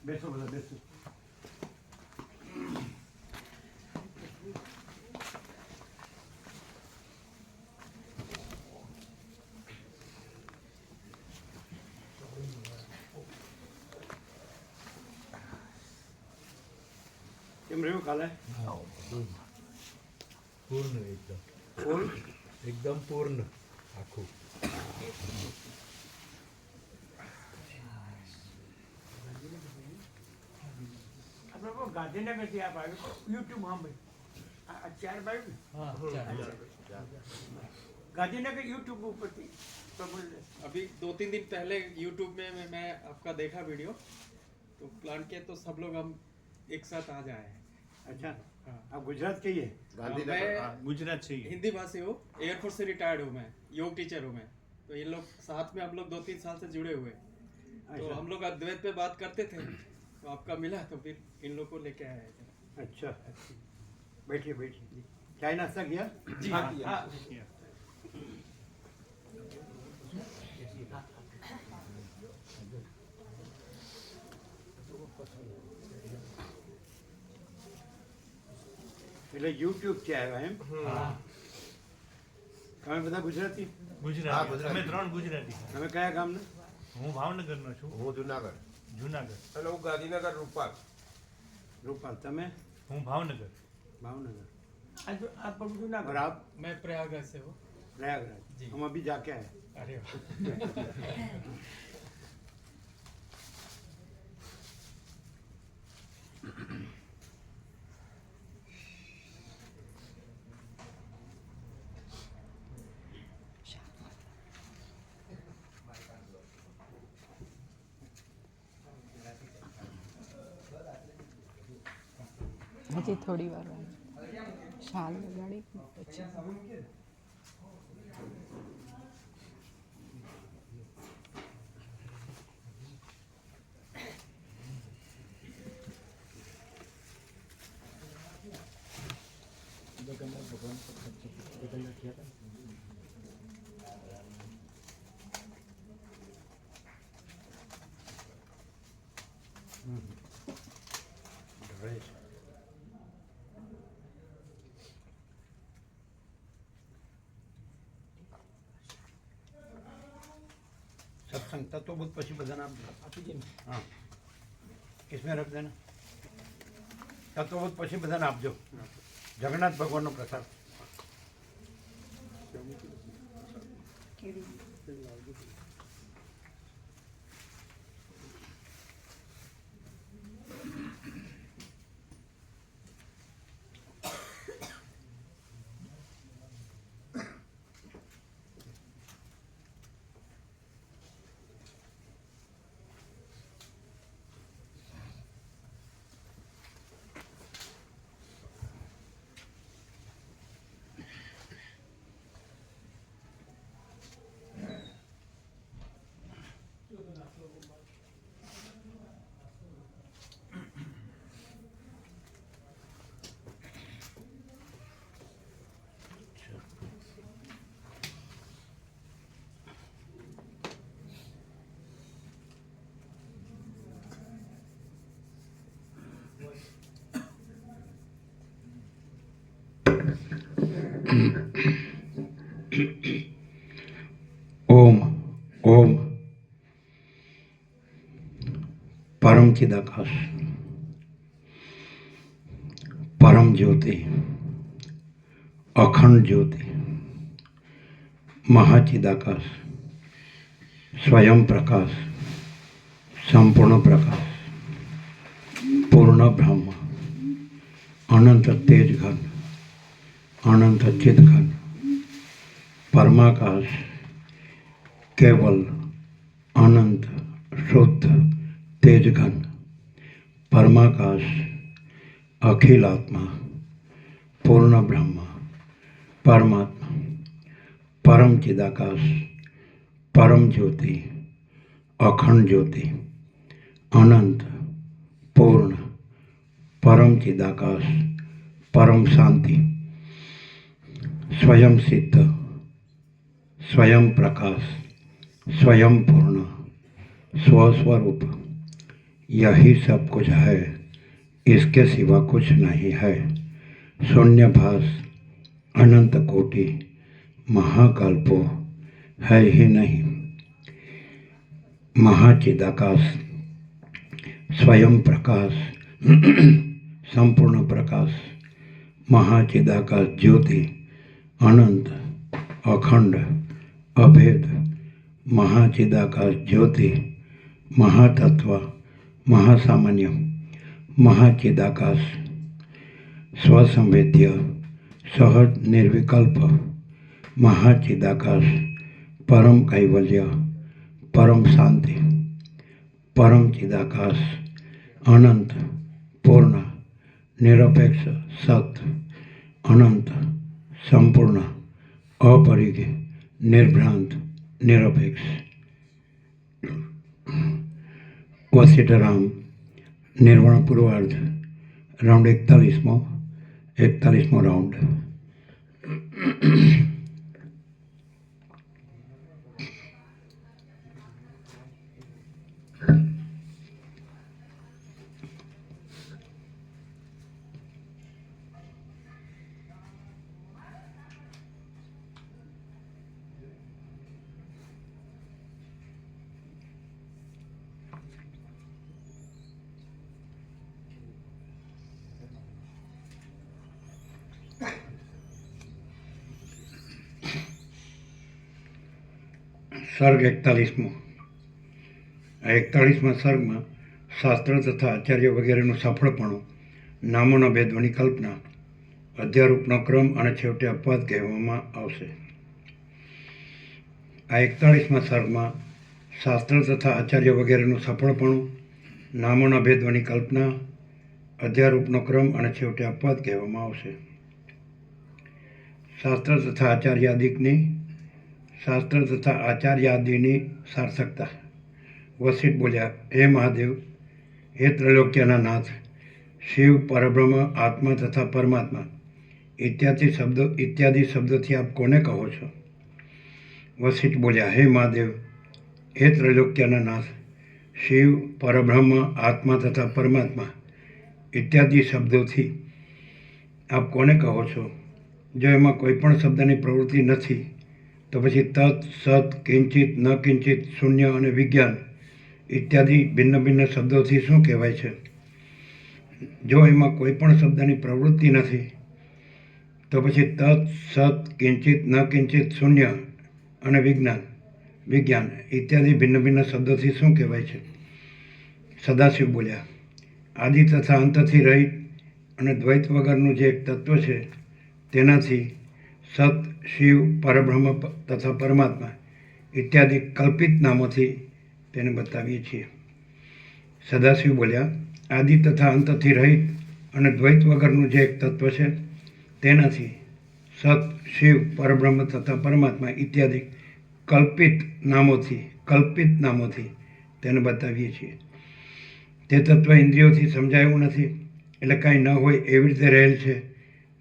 બેસો બધા બેસો. કેમ રહ્યું કાલે? પૂર્ણ એકદમ ફૂલ એકદમ પૂર્ણ આખું. આપણે ગાંધીનગરથી આપ આવ્યું યુટ્યુબ સાંભળી ચાર બાયું ગાंधीनगर यूट्यूब ऊपर थी तो बोल अभी 2-3 दिन पहले YouTube में मैं आपका देखा वीडियो, तो प्लान किया तो सब लोग हम एक साथ आ जाए. अच्छा हाँ. आप गुजरात के ही है? मैं गुजरात से हिंदी भाषी हूँ, एयरफोर्स से रिटायर्ड हूँ मैं, योग टीचर हूँ मैं. तो ये लोग साथ में हम लोग 2-3 साल से जुड़े हुए, तो हम लोग अद्वैत पे बात करते थे, तो आपका मिला तो फिर इन लोग को लेके आया है. अच्छा बैठिए बैठिए. चाय नाश्ता किया? जी हाँ. એટલે યુટ્યુબ થી આવ્યા એમ? તમે બધા ગુજરાતી? ગુજરાતી. અમે 3 ગુજરાતી. તમે કયા ગામના? હું ભાવનગરનો છું. હું જુનાગઢ જુનાગઢ. અને હું ગાંધીનગર રૂપાલ. રૂપાલ. તમે? હું ભાવનગર. भावनगर. आप जूनागढ़. आप? मैं प्रयागराज से हूँ. प्रयागराज. जी. हम अभी जाके आए. अरे वाह. હજી થોડી વાર શાલ લગાડી પછી सत्संग तत्वबोध पशी बधाने आपजो. हाँ इसमें रख देना. तत्वबोध पशी बधाने आपजो. जगन्नाथ भगवान नो प्रसाद. ओम ओम परम चिदाकाश परम ज्योति अखंड ज्योति महाचिदाकाश स्वयं प्रकाश संपूर्ण प्रकाश पूर्ण ब्रह्म अनंत तेज घन अनंत चित घन परमाकाश केवल अनंत शुद्ध तेज घन परमाकाश अखिल आत्मा पूर्ण ब्रह्म परमात्मा परम चिदाकाश परम ज्योति अखंड ज्योति अनंत पूर्ण परम चिदाकाश परम शांति स्वयं सिद्ध स्वयं प्रकाश स्वयं पूर्ण स्वस्वरूप यही सब कुछ है, इसके सिवा कुछ नहीं है। शून्यभास अनंत कोटि महाकल्पो है ही नहीं। महाचिदाकाश स्वयं प्रकाश संपूर्ण प्रकाश महाचिदाकाश ज्योति अनंत अखंड अभेद महाचिदाकाश ज्योति महातत्व महासामान्य महाचिदाकाश स्वसंवेद्य सहज निर्विकल्प महाचिदाकाश परम कैवल्य परम शांति परम चिदाकाश अनंत पूर्ण निरपेक्ष सत अनंत संपूर्ण अपरिज्ञ निर्भ्रांत निरपेक्ष। वशिष्ठराम निर्वाण पूर्वार्ध राउंड 41मो राउंड। સર્ગ 41મો। આ 41મા સર્ગમાં શાસ્ત્ર તથા આચાર્ય વગેરેનું સફળપણું, નામોના ભેદવાની કલ્પના, અધ્યારૂપનો ક્રમ અને છેવટે અપવાદ કહેવામાં આવશે। આ 41મા સર્ગમાં શાસ્ત્ર તથા આચાર્ય વગેરેનું સફળપણું, નામોના ભેદવાની કલ્પના, અધ્યારૂપનો ક્રમ અને છેવટે અપવાદ કહેવામાં આવશે। શાસ્ત્ર તથા આચાર્યાદિની સાર્થકતા। વશિષ્ઠ બોલ્યા, હે મહાદેવ, હે ત્રૈલોક્યના નાથ, શિવ, પરબ્રહ્મ, આત્મા તથા પરમાત્મા ઇત્યાદિ શબ્દોથી આપ કોને કહો છો? વશિષ્ઠ બોલ્યા, હે મહાદેવ, હે ત્રૈલોક્યના નાથ, શિવ, પરબ્રહ્મ, આત્મા તથા પરમાત્મા ઇત્યાદિ શબ્દોથી આપ કોને કહો છો? જો એમાં કોઈ પણ શબ્દની પ્રવૃત્તિ નથી તો પછી તત, સત, કિંચિત, ન કિંચિત, શૂન્ય અને વિજ્ઞાન ઇત્યાદિ ભિન્ન ભિન્ન શબ્દોથી શું કહેવાય છે? જો એમાં કોઈ પણ શબ્દની પ્રવૃત્તિ નથી તો પછી તત, સત, કિંચિત, ન કિંચિત, શૂન્ય અને વિજ્ઞાન ઇત્યાદિ ભિન્ન ભિન્ન શબ્દોથી શું કહેવાય છે? સદાશિવ બોલ્યા, આદિ તથા અંતથી રહિત અને દ્વૈત વગરનું જે એક તત્વ છે તેનાથી સત, શિવ, પરબ્રહ્મ તથા પરમાત્મા ઇત્યાદિ કલ્પિત નામોથી તેને બતાવીએ છીએ। સદાશિવ બોલ્યા, આદિ તથા અંતથી રહિત અને દ્વૈત વગરનું જે એક તત્વ છે તેનાથી સત, શિવ, પરબ્રહ્મ તથા પરમાત્મા ઇત્યાદિ કલ્પિત નામોથી તેને બતાવીએ છીએ। તે તત્વ ઇન્દ્રિયોથી સમજાયું નથી, એટલે કાંઈ ન હોય એવી રીતે રહેલ છે,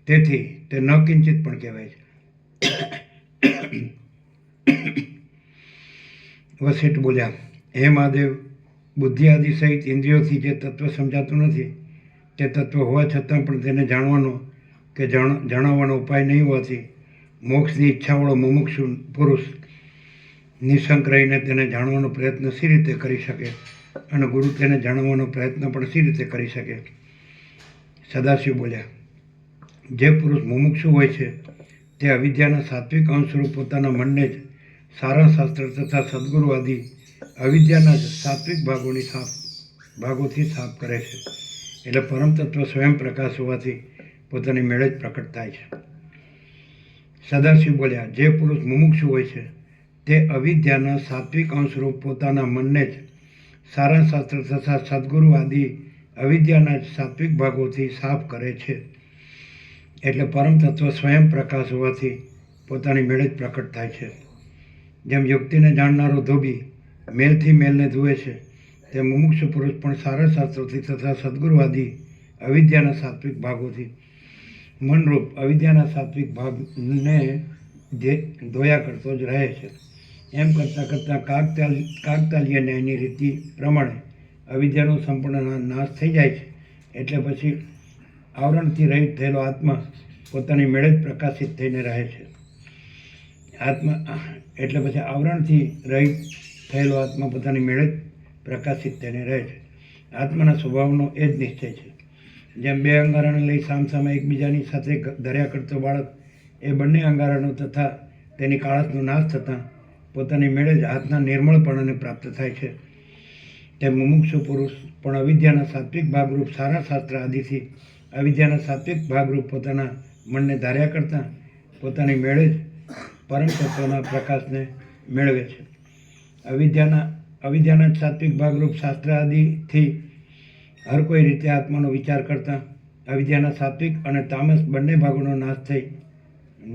તેથી તે ન કિંચિત પણ કહેવાય છે। વશિષ્ઠ બોલ્યા, હે મહાદેવ, બુદ્ધિ આદિ સહિત ઇન્દ્રિયોથી જે તત્વ સમજાતું નથી તે તત્વ હોવા છતાં પણ તેને જાણવાનો કે જણાવવાનો ઉપાય નહીં હોવાથી મોક્ષની ઈચ્છાવાળો મુમુક્ષુ પુરુષ નિશંક રહીને તેને જાણવાનો પ્રયત્ન સી રીતે કરી શકે અને ગુરુ તેને જાણવાનો પ્રયત્ન પણ સી રીતે કરી શકે? સદાશિવ બોલ્યા, જે પુરુષ મુમુક્ષુ હોય છે તે અવિદ્યાના સાત્વિક અંશરૂપ પોતાના મનને જ સારા શાસ્ત્ર તથા સદગુરુ આદિ અવિદ્યાના જ સાત્વિક ભાગોથી સાફ કરે છે। એટલે પરમ તત્વ સ્વયં પ્રકાશ હોવાથી પોતાની મેળે જ પ્રકટ થાય છે। સદાશિવ બોલ્યા, જે પુરુષ મુમુક્ષુ હોય છે તે અવિદ્યાના સાત્વિક અંશરૂપ પોતાના મનને જ સારા શાસ્ત્ર તથા સદગુરુ આદિ અવિદ્યાના જ સાત્વિક ભાગોથી સાફ કરે છે। એટલે પરમ તત્વ સ્વયં પ્રકાશ હોવાથી પોતાની મેળે જ પ્રકટ થાય છે। જેમ યુક્તિને જાણનારો ધોબી મેલથી મેલને ધુએ છે, તેમ મુમુક્ષુ પુરુષ પણ સારા શાસ્ત્રોથી તથા સદગુરુ આદિ અવિદ્યાના સાત્વિક ભાગોથી મનરૂપ અવિદ્યાના સાત્વિક ભાગને ધોયા કરતો જ રહે છે। એમ કરતાં કરતાં કાકતાલીય ન્યાયની રીતિ પ્રમાણે અવિદ્યાનો સંપૂર્ણ નાશ થઈ જાય છે એટલે પછી આવરણથી રહિત થયેલો આત્મા પોતાની મેળે જ પ્રકાશિત થઈને રહે છે. આત્મા એટલે પછી આવરણથી રહિત થયેલો આત્મા પોતાની મેળે જ પ્રકાશિત થઈને રહે છે. આત્માના સ્વભાવનો એ જ નિશ્ચય છે. જેમ બે અંગારાને લઈ સામસામે એકબીજાની સાથે ધર્યા કરતો બાળક એ બંને અંગારાનો તથા તેની કાળસનો નાશ થતાં પોતાની મેળે જ હાથના નિર્મળપણાને પ્રાપ્ત થાય છે, તેમ મુમુક્ષુ પુરુષ પણ અવિદ્યાના સાત્વિક ભાગરૂપ સારા શાસ્ત્ર આદિથી અવિદ્યાના સાત્વિક ભાગરૂપ પોતાના મનને ધાર્યા કરતાં પોતાની મેળે જ પરમ તત્વના પ્રકાશને મેળવે છે. અવિદ્યાના સાત્વિક ભાગરૂપ શાસ્ત્ર આદિથી હર કોઈ રીતે આત્માનો વિચાર કરતાં અવિદ્યાના સાત્વિક અને તામસ બંને ભાગોનો નાશ થઈ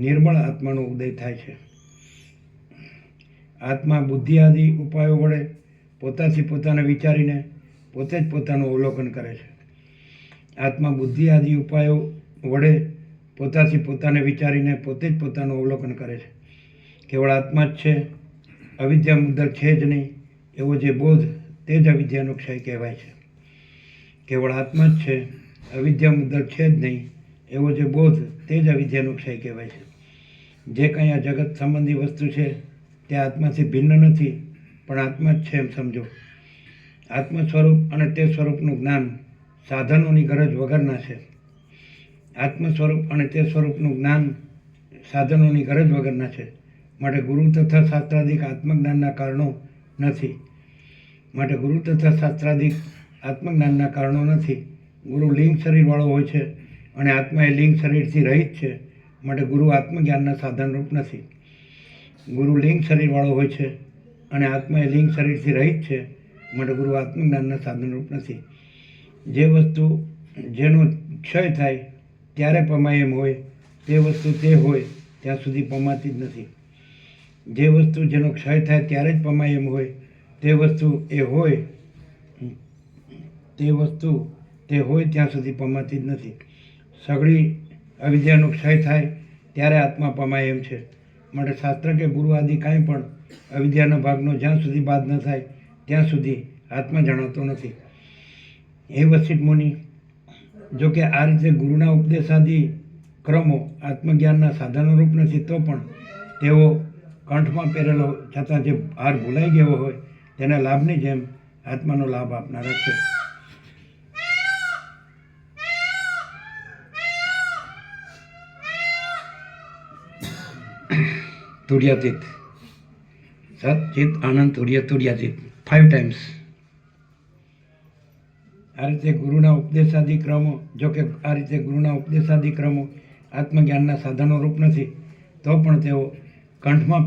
નિર્મળ આત્માનો ઉદય થાય છે. આત્મા બુદ્ધિ આદિ ઉપાયો વડે પોતાથી પોતાને વિચારીને પોતે જ પોતાનું અવલોકન કરે છે. આત્મા બુદ્ધિ આદિ ઉપાયો વડે પોતાથી પોતાને વિચારીને પોતે જ પોતાનું અવલોકન કરે છે. કેવળ આત્મા જ છે, અવિદ્યા મુદ્દલ છે જ નહીં એવો જે બોધ તે જ અવિદ્યાનો ક્ષય કહેવાય છે. કેવળ આત્મા જ છે, અવિદ્યા મુદ્દલ છે જ નહીં એવો જે બોધ તે જ અવિદ્યાનો ક્ષય કહેવાય છે. જે કંઈ આ જગત સંબંધી વસ્તુ છે તે આત્માથી ભિન્ન નથી, પણ આત્મા જ છે એમ સમજો. આત્મ સ્વરૂપ અને તે સ્વરૂપનું જ્ઞાન સાધનોની ગરજ વગરના છે. આત્મ સ્વરૂપ અને તે સ્વરૂપનું જ્ઞાન સાધનોની ગરજ વગરના છે. માટે ગુરુ તથા શાસ્ત્રાદિક આત્મજ્ઞાનના કારણો નથી. ગુરુ લિંગ શરીરવાળો હોય છે અને આત્મા એ લિંગ શરીરથી રહિત છે, માટે ગુરુ આત્મજ્ઞાનના સાધનરૂપ નથી. ગુરુ લિંગ શરીરવાળો હોય છે અને આત્મા એ લિંગ શરીરથી રહિત છે, માટે ગુરુ આત્મજ્ઞાનના સાધનરૂપ નથી. જે વસ્તુ જેનો ક્ષય થાય ત્યારે પમાય એમ હોય તે વસ્તુ તે હોય ત્યાં સુધી પમાતી જ નથી. જે વસ્તુ જેનો ક્ષય થાય ત્યારે જ પમાય એમ હોય તે વસ્તુ તે હોય ત્યાં સુધી પમાતી જ નથી. સઘળી અવિદ્યાનો ક્ષય થાય ત્યારે આત્મા પમાય એમ છે. માટે શાસ્ત્ર કે ગુરુ આદિ કાંઈ પણ અવિદ્યાના ભાગનો જ્યાં સુધી બાદ ન થાય ત્યાં સુધી આત્મા જણાતો નથી. હે વસિષ્ઠ મુનિ, જો કે આ રીતે ગુરુના ઉપદેશાદિ ક્રમો આત્મજ્ઞાનના સાધનોરૂપ નથી, તો પણ તેઓ કંઠમાં પહેરેલો છતાં જે હાર ભૂલાઈ ગયો હોય તેના લાભની જેમ આત્માનો લાભ આપનારા છે. તુર્યાતીત સત ચિત આનંદ તુર્યાતીત 5 times. આ રીતે ગુરુના ઉપદેશાદિ ક્રમો આત્મજ્ઞાનના સાધનો રૂપ નથી, તો પણ તેઓ કંઠમાં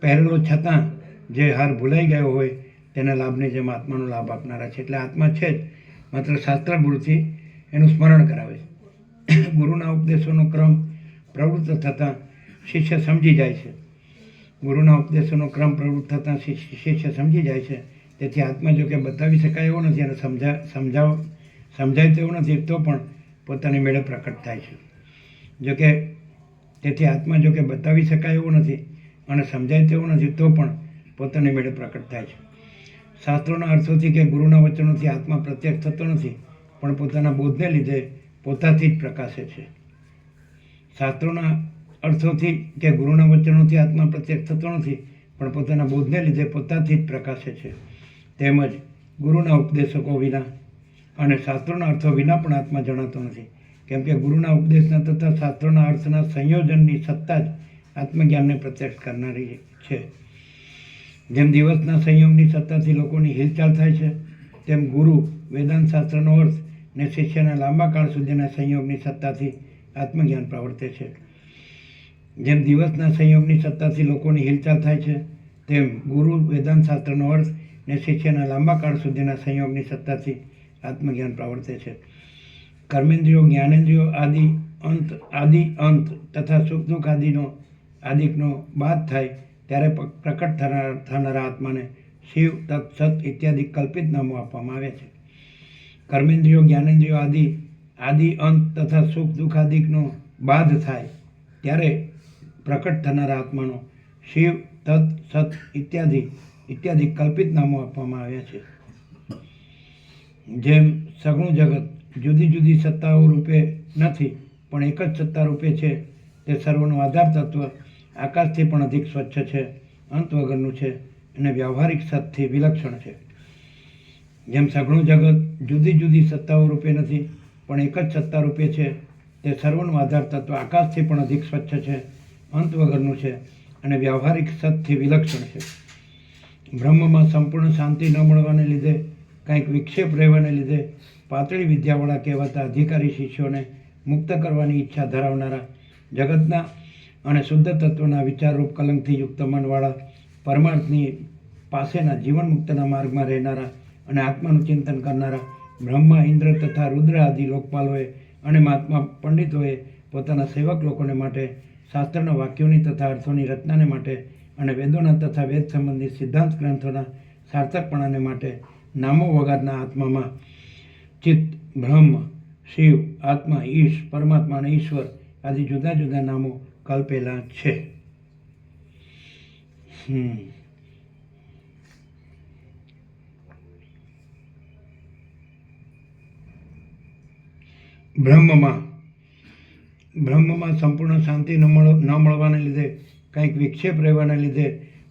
પહેરેલો છતાં જે હાર ભૂલાઈ ગયો હોય તેના લાભની જેમ આત્માનો લાભ આપનારા છે. એટલે આત્મા છે જ, માત્ર શાસ્ત્ર ગુરુથી એનું સ્મરણ કરાવે છે. ગુરુના ઉપદેશોનો ક્રમ પ્રવૃત્ત થતાં શિષ્ય સમજી જાય છે. શિષ્ય સમજી જાય છે. તેથી આત્મા જો કે બતાવી શકાય એવો નથી અને સમજાય તેવો નથી, તો પણ પોતાની મેળે પ્રકટ થાય છે. તેથી આત્મા જો કે બતાવી શકાય એવો નથી અને સમજાય તેવો નથી, તો પણ પોતાની મેળે પ્રકટ થાય છે. શાસ્ત્રોના અર્થોથી કે ગુરુના વચનોથી આત્મા પ્રત્યક્ષ થતો નથી, પણ પોતાના બોધને લીધે પોતાથી જ પ્રકાશે છે. શાસ્ત્રોના અર્થોથી કે ગુરુના વચનોથી આત્મા પ્રત્યક્ષ થતો નથી, પણ પોતાના બોધને લીધે પોતાથી જ પ્રકાશે છે. તેમજ ગુરુના ઉપદેશકો વિના અને શાસ્ત્રોના અર્થો વિના પણ આત્મા જણાતો નથી, કેમ કે ગુરુના ઉપદેશના તથા શાસ્ત્રોના અર્થના સંયોજનની સત્તા જ આત્મજ્ઞાનને પ્રત્યક્ષ કરનારી છે. જેમ દિવસના સંયોગની સત્તાથી લોકોની હિલચાલ થાય છે, તેમ ગુરુ વેદાંત શાસ્ત્રનો અર્થ ને શિષ્યના લાંબા કાળ સુધીના સંયોગની સત્તાથી આત્મજ્ઞાન પ્રવર્તે છે. જેમ દિવસના સંયોગની સત્તાથી લોકોની હિલચાલ થાય છે, તેમ ગુરુ વેદાંત શાસ્ત્રનો અર્થ ને શિષ્યના લાંબા કાળ સુધીના સંયોગની સત્તાથી આત્મજ્ઞાન પ્રવર્તે છે. કર્મેન્દ્રિયો, જ્ઞાનેન્દ્રિયો આદિ અંત તથા સુખ દુઃખ આદિકનો બાદ થાય ત્યારે પ્રકટ થનારા આત્માને શિવ, તત્, સત ઇત્યાદિ કલ્પિત નામો આપવામાં આવ્યા છે. કર્મેન્દ્રિયો, જ્ઞાનેન્દ્રિયો આદિ અંત તથા સુખ દુઃખ આદિકનો બાદ થાય ત્યારે પ્રકટ થનારા આત્માનો શિવ, તત્, સત ઇત્યાદિ ઇત્યાદિ કલ્પિત નામો આપવામાં આવ્યા છે. જેમ સગુણ જગત જુદી જુદી સત્તાઓ રૂપે નથી પણ એક જ સત્તા રૂપે છે, તે સર્વનું આધાર તત્વ આકાશથી પણ અધિક સ્વચ્છ છે, અંત વગરનું છે અને વ્યવહારિક સતથી વિલક્ષણ છે. જેમ સઘળું જગત જુદી જુદી સત્તાઓ રૂપે નથી પણ એક જ સત્તા રૂપે છે, તે સર્વનું આધાર તત્વ આકાશથી પણ અધિક સ્વચ્છ છે, અંત વગરનું છે અને વ્યવહારિક સતથી વિલક્ષણ છે. બ્રહ્મમાં સંપૂર્ણ શાંતિ ન મળવાને લીધે, કંઈક વિક્ષેપ રહેવાને લીધે પાતળી વિદ્યાવાળા કહેવાતા અધિકારી શિષ્યોને મુક્ત કરવાની ઈચ્છા ધરાવનારા, જગતના અને શુદ્ધ તત્વના વિચારરૂપ કલંકથી યુક્ત મનવાળા, પરમાર્થની પાસેના જીવન મુક્તના માર્ગમાં રહેનારા અને આત્માનું ચિંતન કરનારા બ્રહ્મા, ઇન્દ્ર તથા રુદ્ર આદિ લોકપાલોએ અને મહાત્મા પંડિતોએ પોતાના સેવક લોકોને માટે શાસ્ત્રના વાક્યોની તથા અર્થોની રચનાને માટે અને વેદોના તથા વેદ સંબંધી સિદ્ધાંત ગ્રંથોના સાર્થકપણાને માટે નામો વગરના આત્મામાં ચિત્ત, બ્રહ્મ, શિવ, આત્મા, ઈશ, પરમાત્મા અને ઈશ્વર આદિ જુદા જુદા નામો કલ્પેલા છે. બ્રહ્મમાં સંપૂર્ણ શાંતિ ન મળવાને લીધે, કંઈક વિક્ષેપ રહેવાને લીધે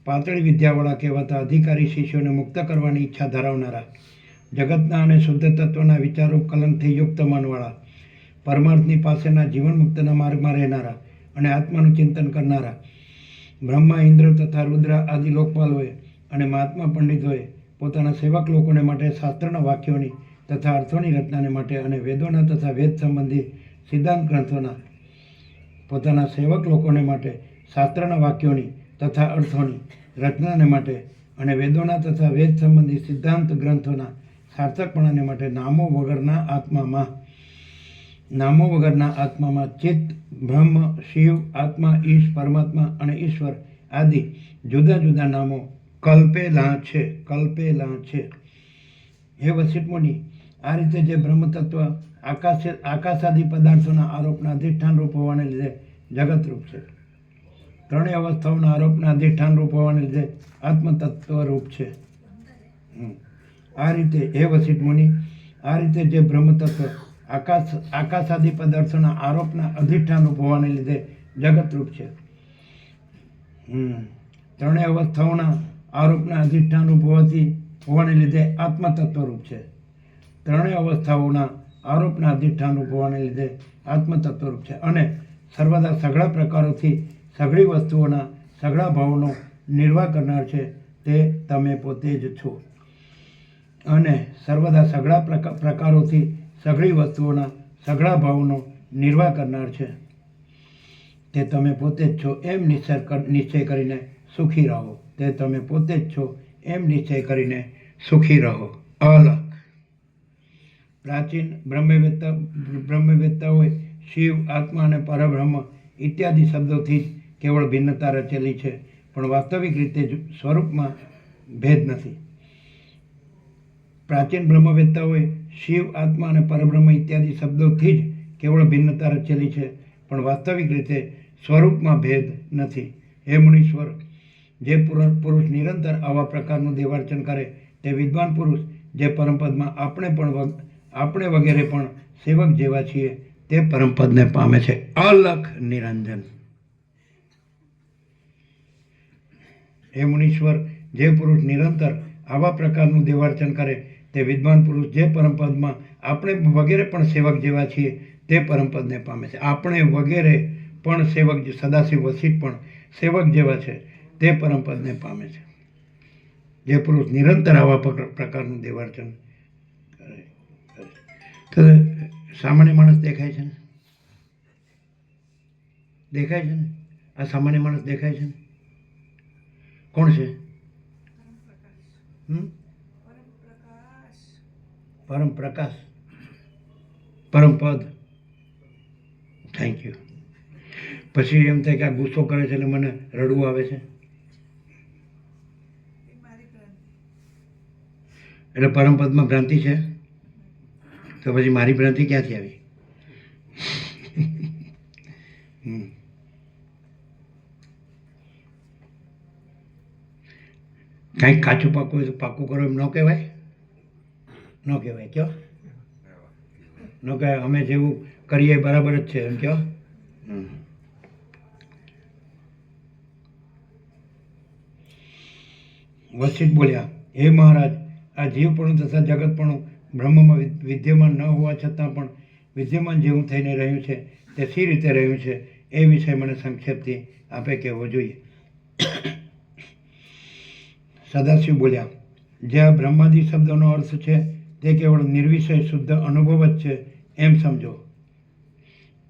પાતળી વિદ્યાવાળા કહેવાતા અધિકારી શિષ્યોને મુક્ત કરવાની ઈચ્છા ધરાવનારા, જગતના અને શુદ્ધ તત્વના વિચારરૂપ કલંકથી યુક્ત મનવાળા, પરમાર્થની પાસેના જીવન મુક્તના માર્ગમાં રહેનારા અને આત્માનું ચિંતન કરનારા બ્રહ્મા, ઇન્દ્ર તથા રુદ્ર આદિ લોકપાલોએ અને મહાત્મા પંડિતોએ પોતાના સેવક લોકોને માટે શાસ્ત્રના વાક્યોની તથા અર્થોની રચનાને માટે અને વેદોના તથા વેદ સંબંધી સિદ્ધાંત ગ્રંથોના પોતાના સેવક લોકોને માટે શાસ્ત્રના વાક્યોની તથા અર્થોની રચનાને માટે અને વેદોના તથા વેદ સંબંધી સિદ્ધાંત ગ્રંથોના સાર્થકપણાને માટે નામો વગરના આત્મામાં ચિત્ત, બ્રહ્મ, શિવ, આત્મા, ઈશ, પરમાત્મા અને ઈશ્વર આદિ જુદા જુદા નામો કલ્પેલા છે. હે વસિષ્ઠ મુનિ, આ રીતે જે બ્રહ્મ તત્વ આકાશાદી પદાર્થોના આરોપના અધિષ્ઠાન રૂપ હોવાને લીધે જગતરૂપ છે, ત્રણેય અવસ્થાઓના આરોપના અધિષ્ઠાન રૂપ હોવાને લીધે આત્મતત્વ રૂપ છે. આ રીતે હે વસિષ્ઠ મુનિ, આ રીતે જે બ્રહ્મ તત્વ આકાશાદી પદાર્થોના આરોપના અધિષ્ઠાન રૂપ હોવાને લીધે જગતરૂપ છે, ત્રણેય અવસ્થાઓના આરોપના અધિષ્ઠાન રૂપ હોવાને લીધે આત્મતત્વ રૂપ છે, ત્રણેય અવસ્થાઓના આરોપના અધિષ્ઠાન રૂપ હોવાને લીધે આત્મતત્વ રૂપ છે અને સર્વદા સઘળા પ્રકારોથી સઘળી વસ્તુઓના સઘળા ભાવોનો નિર્વાહ કરનાર છે, તે તમે પોતે જ છો. અને સર્વદા સઘળા પ્રકારોથી સઘળી વસ્તુઓના સઘળા ભાવોનો નિર્વાહ કરનાર છે, તે તમે પોતે જ છો એમ નિશ્ચય કરીને સુખી રહો. તે તમે પોતે જ છો એમ નિશ્ચય કરીને સુખી રહો. અલખ પ્રાચીન બ્રહ્મવેત્તાઓએ શિવ, આત્મા અને પરબ્રહ્મ ઇત્યાદિ શબ્દોથી જ કેવળ ભિન્નતા રચેલી છે, પણ વાસ્તવિક રીતે સ્વરૂપમાં ભેદ નથી. પ્રાચીન બ્રહ્મવેત્તાઓએ શિવ, આત્મા અને પરબ્રહ્મ ઇત્યાદિ શબ્દોથી જ કેવળ ભિન્નતા રચેલી છે, પણ વાસ્તવિક રીતે સ્વરૂપમાં ભેદ નથી. હે મુનીશ્વર, જે પુરુષ નિરંતર આવા પ્રકારનું દેવાર્ચન કરે તે વિદ્વાન પુરુષ, જે પરમપદમાં આપણે વગેરે પણ સેવક જેવા છીએ, તે પરમપદને પામે છે. અલખ નિરંજન. હે મુનીશ્વર, જે પુરુષ નિરંતર આવા પ્રકારનું દેવાર્ચન કરે તે વિદ્વાન પુરુષ, જે પરમપદમાં આપણે વગેરે પણ સેવક જેવા છીએ, તે પરમપદને પામે છે. આપણે વગેરે પણ સેવક, સદાશિવ વસિષ્ઠ પણ સેવક જેવા છે, તે પરમપદને પામે છે. જે પુરુષ નિરંતર આવા પ્રકારનું દેવાર્ચન કરે. તો સામાન્ય માણસ દેખાય છે ને? દેખાય છે ને? આ સામાન્ય માણસ દેખાય છે ને? કોણ છે? પરમ પ્રકાશ, પરમપદ. Thank you. પછી એમ થાય કે આ ગુસ્સો કરે છે એટલે મને રડવું આવે છે, એટલે પરમપદમાં ભ્રાંતિ છે. તો પછી મારી ભ્રાંતિ ક્યાંથી આવી? કાંઈક કાચું પાકું હોય તો પાકું કરો એમ ન કહેવાય? ન કહેવાય કયો? ન કહેવાય. અમે જેવું કરીએ એ બરાબર જ છે એમ કયો? વસિષ્ઠ બોલ્યા, હે મહારાજ, આ જીવપણું તથા જગતપણું બ્રહ્મમાં વિદ્યમાન ન હોવા છતાં પણ વિદ્યમાન જેવું થઈને રહ્યું છે તે સી રીતે રહ્યું છે એ વિષય મને સંક્ષેપથી આપે કહેવો જોઈએ. સદાશિવ બોલ્યા, જે આ બ્રહ્માદિ શબ્દોનો અર્થ છે તે કેવળ નિર્વિષય શુદ્ધ અનુભવ જ છે એમ સમજો.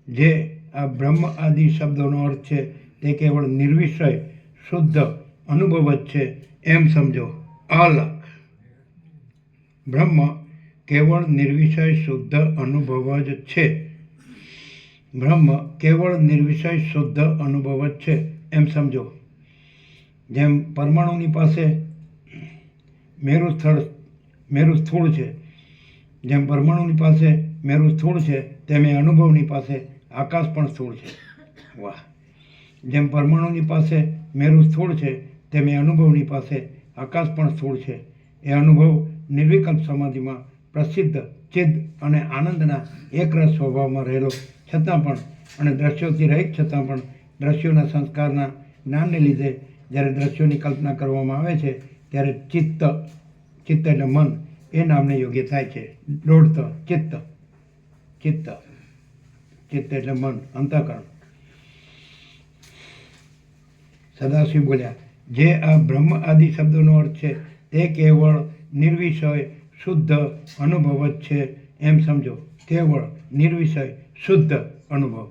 જે આ બ્રહ્મ આદિ શબ્દોનો અર્થ છે તે કેવળ નિર્વિષય શુદ્ધ અનુભવ જ છે એમ સમજો. અલગ બ્રહ્મ કેવળ નિર્વિષય શુદ્ધ અનુભવ જ છે. બ્રહ્મ કેવળ નિર્વિષય શુદ્ધ અનુભવ જ છે એમ સમજો. જેમ પરમાણુની પાસે મેરુ સ્થૂળ છે, જેમ પરમાણુની પાસે મેરુ સ્થૂળ છે તેમ એ અનુભવની પાસે આકાશ પણ સ્થૂળ છે. વાહ! જેમ પરમાણુની પાસે મેરુ સ્થૂળ છે તેમ એ અનુભવની પાસે આકાશ પણ સ્થૂળ છે. એ અનુભવ નિર્વિકલ્પ સમાધિમાં પ્રસિદ્ધ ચિદ અને આનંદના એકરસ સ્વભાવમાં રહેલો છતાં પણ અને દ્રશ્યોથી રહિત છતાં પણ દ્રશ્યોના સંસ્કારના જ્ઞાનને લીધે જ્યારે દ્રશ્યોની કલ્પના કરવામાં આવે છે ત્યારે ચિત્ત એટલે મન એ નામને યોગ્ય થાય છે. દોડત ચિત્ત એટલે મન, અંતઃકરણ. સદાશિવ બોલ્યા, જે આ બ્રહ્મ આદિ શબ્દોનો અર્થ છે તે કેવળ નિર્વિષય શુદ્ધ અનુભવ જ છે એમ સમજો. કેવળ નિર્વિષય શુદ્ધ અનુભવ.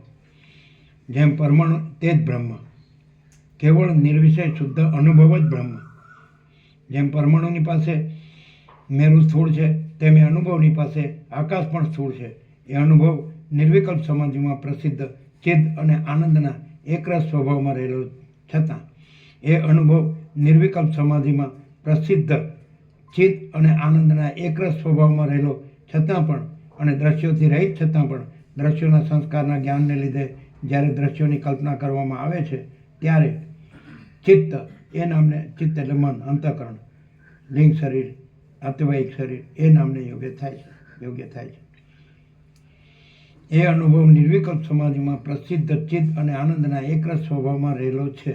જેમ પરમાણુ તે જ બ્રહ્મ. કેવળ નિર્વિષય શુદ્ધ અનુભવ જ બ્રહ્મ. જેમ પરમાણુની પાસે મેરુ સ્થૂળ છે તેમ એ અનુભવની પાસે આકાશ પણ સ્થૂળ છે. એ અનુભવ નિર્વિકલ્પ સમાધિમાં પ્રસિદ્ધ ચિદ અને આનંદના એકરસ સ્વભાવમાં રહેલો છતાં એ અનુભવ નિર્વિકલ્પ સમાધિમાં પ્રસિદ્ધ ચિદ અને આનંદના એકરસ સ્વભાવમાં રહેલો છતાં પણ અને દ્રશ્યોથી રહિત છતાં પણ દ્રશ્યોના સંસ્કારના જ્ઞાનને લીધે જ્યારે દ્રશ્યોની કલ્પના કરવામાં આવે છે ત્યારે ચિત્ત એ નામને, ચિત્ત એટલે મન, અંતઃકરણ, લિંગ શરીર, આત્યવાહિક શરીર એ નામને યોગ્ય થાય છે. એ અનુભવ નિર્વિકલ્પ સમાધિમાં પ્રસિદ્ધ ચિત્ત અને આનંદના એકરસ સ્વભાવમાં રહેલો છે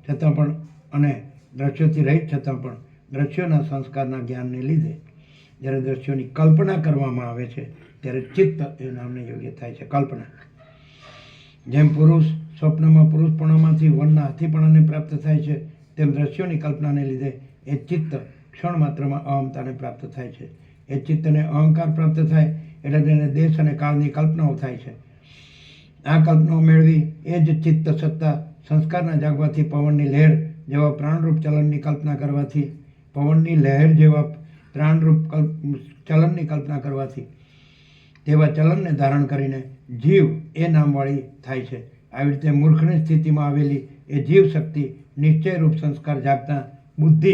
છતાં પણ અને દ્રશ્યોથી રહિત છતાં પણ દ્રશ્યોના સંસ્કારના જ્ઞાનને લીધે જ્યારે દ્રશ્યોની કલ્પના કરવામાં આવે છે ત્યારે ચિત્ત એ નામને યોગ્ય થાય છે. કલ્પના. જેમ પુરુષ સ્વપ્નમાં પુરુષપણામાંથી વનના હાથીપણાને પ્રાપ્ત થાય છે તેમ દ્રશ્યોની કલ્પનાને લીધે એ ચિત્ત ક્ષણ માત્રમાં અહમતાને પ્રાપ્ત થાય છે. એ ચિત્તને અહંકાર પ્રાપ્ત થાય એટલે તેને દેશ અને કાળની કલ્પનાઓ થાય છે. આ કલ્પનાઓ મેળવી એ જ ચિત્ત સત્તા સંસ્કારના જાગવાથી પવનની લહેર જેવા પ્રાણરૂપ ચલનની કલ્પના કરવાથી પવનની લહેર જેવા પ્રાણરૂપ ચલનની કલ્પના કરવાથી તેવા ચલનને ધારણ કરીને જીવ એ નામવાળી થાય છે. આવી રીતે મૂર્ખની સ્થિતિમાં આવેલી એ જીવ શક્તિ નિશ્ચયરૂપ સંસ્કાર જાગતા બુદ્ધિ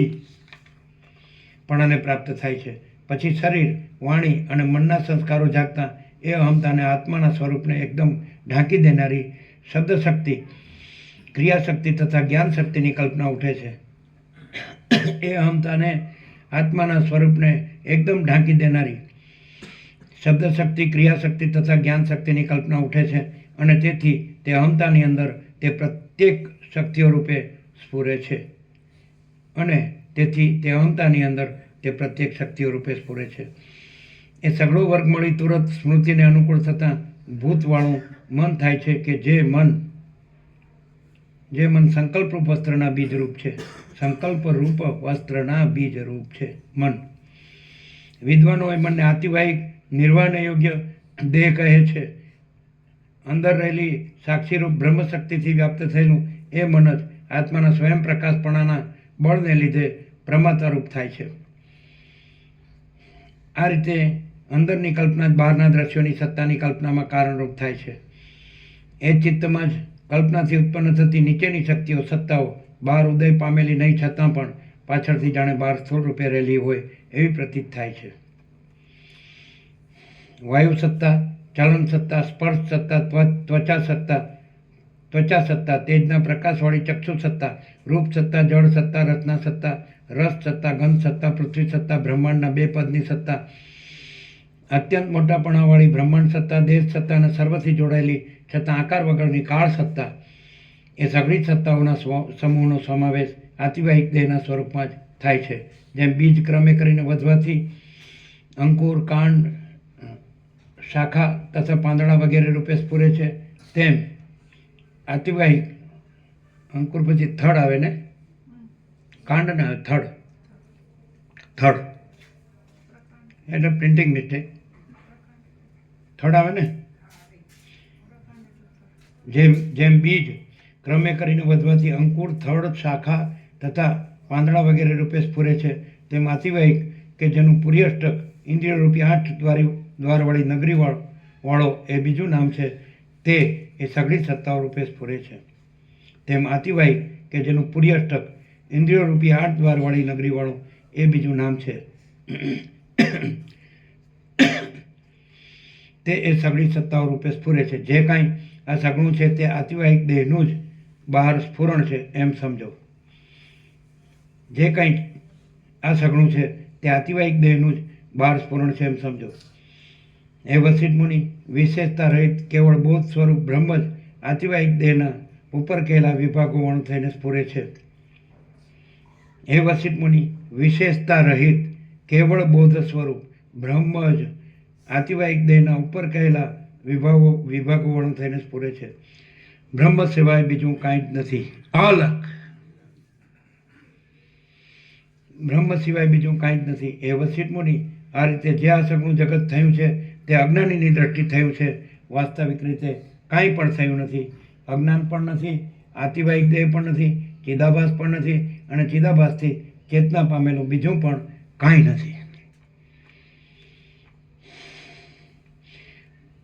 પણાને પ્રાપ્ત થાય છે. પછી શરીર, વાણી અને મનના સંસ્કારો જાગતા એ અહમતાને આત્માના સ્વરૂપને એકદમ ઢાંકી દેનારી શબ્દ શક્તિ, ક્રિયાશક્તિ તથા જ્ઞાન શક્તિની કલ્પના ઉઠે છે. એ અહમતાને આત્માના સ્વરૂપને એકદમ ઢાંકી દેનારી શબ્દ શક્તિ, ક્રિયાશક્તિ તથા જ્ઞાન શક્તિની કલ્પના ઉઠે છે અને તેથી તે અહમતાની અંદર તે પ્રત્યેક શક્તિઓ રૂપે સ્ફુરે છે અને તેથી તે અહમતાની અંદર તે પ્રત્યેક શક્તિઓ રૂપે સ્ફુરે છે. એ સઘળો વર્ગ મળી તુરત સ્મૃતિને અનુકૂળ થતાં ભૂતવાળું મન થાય છે કે જે મન સંકલ્પરૂપ વસ્ત્રના બીજરૂપ છે. સંકલ્પરૂપ વસ્ત્રના બીજરૂપ છે મન. વિદ્વાનો એ મનને આતિવાહિક નિર્વાહને યોગ્ય દેહ કહે છે. અંદર રહેલી સાક્ષીરૂપ બ્રહ્મશક્તિથી વ્યાપ્ત થયેલું એ મન જ આત્માના સ્વયં પ્રકાશપણાના બળને લીધે પ્રમાતારૂપ થાય છે. આ રીતે અંદરની કલ્પના જ બહારના દ્રશ્યોની સત્તાની કલ્પનામાં કારણરૂપ થાય છે. એ ચિત્તમાં જ કલ્પનાથી ઉત્પન્ન થતી નીચેની શક્તિઓ, સત્તાઓ બહાર ઉદય પામેલી નહીં છતાં પણ પાછળથી જાણે બહાર સ્થૂળ રૂપે રહેલી હોય એવી પ્રતીત થાય છે. વાયુ સત્તા, ચલન સત્તા, સ્પર્શ સત્તા, ત્વચા સત્તા, તેજના પ્રકાશવાળી ચક્ષુ સત્તા, રૂપ સત્તા, જળ સત્તા, રચના સત્તા, રસ સત્તા, ગંધ સત્તા, પૃથ્વી સત્તા, બ્રહ્માંડના 2 પદની સત્તા, અત્યંત મોટાપણાવાળી બ્રહ્માંડ સત્તા, દેશ સત્તા અને સર્વથી જોડાયેલી છતાં આકાર વગરની કાળ સત્તા, એ સઘળી સત્તાઓના સમૂહનો સમાવેશ આતિવાહિક દેહના સ્વરૂપમાં જ થાય છે. જેમ બીજ ક્રમે કરીને વધવાથી અંકુર, કાંડ, શાખા તથા પાંદડા વગેરે રૂપે સ્ફુરે છે, તેમ આતિવાહિક અંકુર પછી થડ આવે ને, કાંડ ને થડ એટલે પ્રિન્ટિંગ મિસ્ટેક, થડ આવે ને. જેમ બીજ ક્રમે કરીને વધવાથી અંકુર, થડ, શાખા તથા પાંદડા વગેરે રૂપે સ્ફુરે છે, તેમ આતિવાહિક કે જેનું પુર્યષ્ટક ઇન્દ્રિયરૂપી 8 દ્વારવાળી નગરી વાળો એ બીજું નામ છે, તે એ સઘળી સત્તાઓ રૂપે સ્ફુરે છે. તેમ આતિવાહિક કે જેનું પુર્યષ્ટક ઇન્દ્રિયરૂપી 8 દ્વારવાળી નગરી વાળો એ બીજું નામ છે, તે એ સઘળી સત્તાઓ રૂપે સ્ફુરે છે. જે કાંઈ આ સઘળું છે તે આતિવાહિક દેહનું જ બહાર સ્ફુરણ છે એમ સમજો. જે કંઈ આ સઘળું છે તે આતિવાહિક દેહનું જ બહાર સ્ફુરણ છે એમ સમજો. એ વસિષ્ઠ મુનિ, વિશેષતા રહિત કેવળ બોધ સ્વરૂપ બ્રહ્મ જ આતિવાહિક દેહના ઉપર કહેલા વિભાગો વણું થઈને સ્ફુરે છે. એ વસિષ્ઠ મુનિ, વિશેષતા રહિત કેવળ બોધ સ્વરૂપ બ્રહ્મ જ આતિવાહિક દેહના ઉપર કહેલા વિભાગો વણું થઈને સ્ફુરે છે. બ્રહ્મ સિવાય બીજું કાંઈ જ નથી. અલગ બ્રહ્મ સિવાય બીજું કાંઈ જ નથી. એ વસિષ્ઠ મુનિ, આ રીતે જે આ સગળું જગત થયું છે તે અજ્ઞાનીની દ્રષ્ટિ થયું છે. વાસ્તવિક રીતે કાંઈ પણ થયું નથી. અજ્ઞાન પણ નથી, આતિવાહિક દેહ પણ નથી, ચિદાભાસ પણ નથી, અને ચિદાભાસથી ચેતના પામેલું બીજું પણ કાંઈ નથી.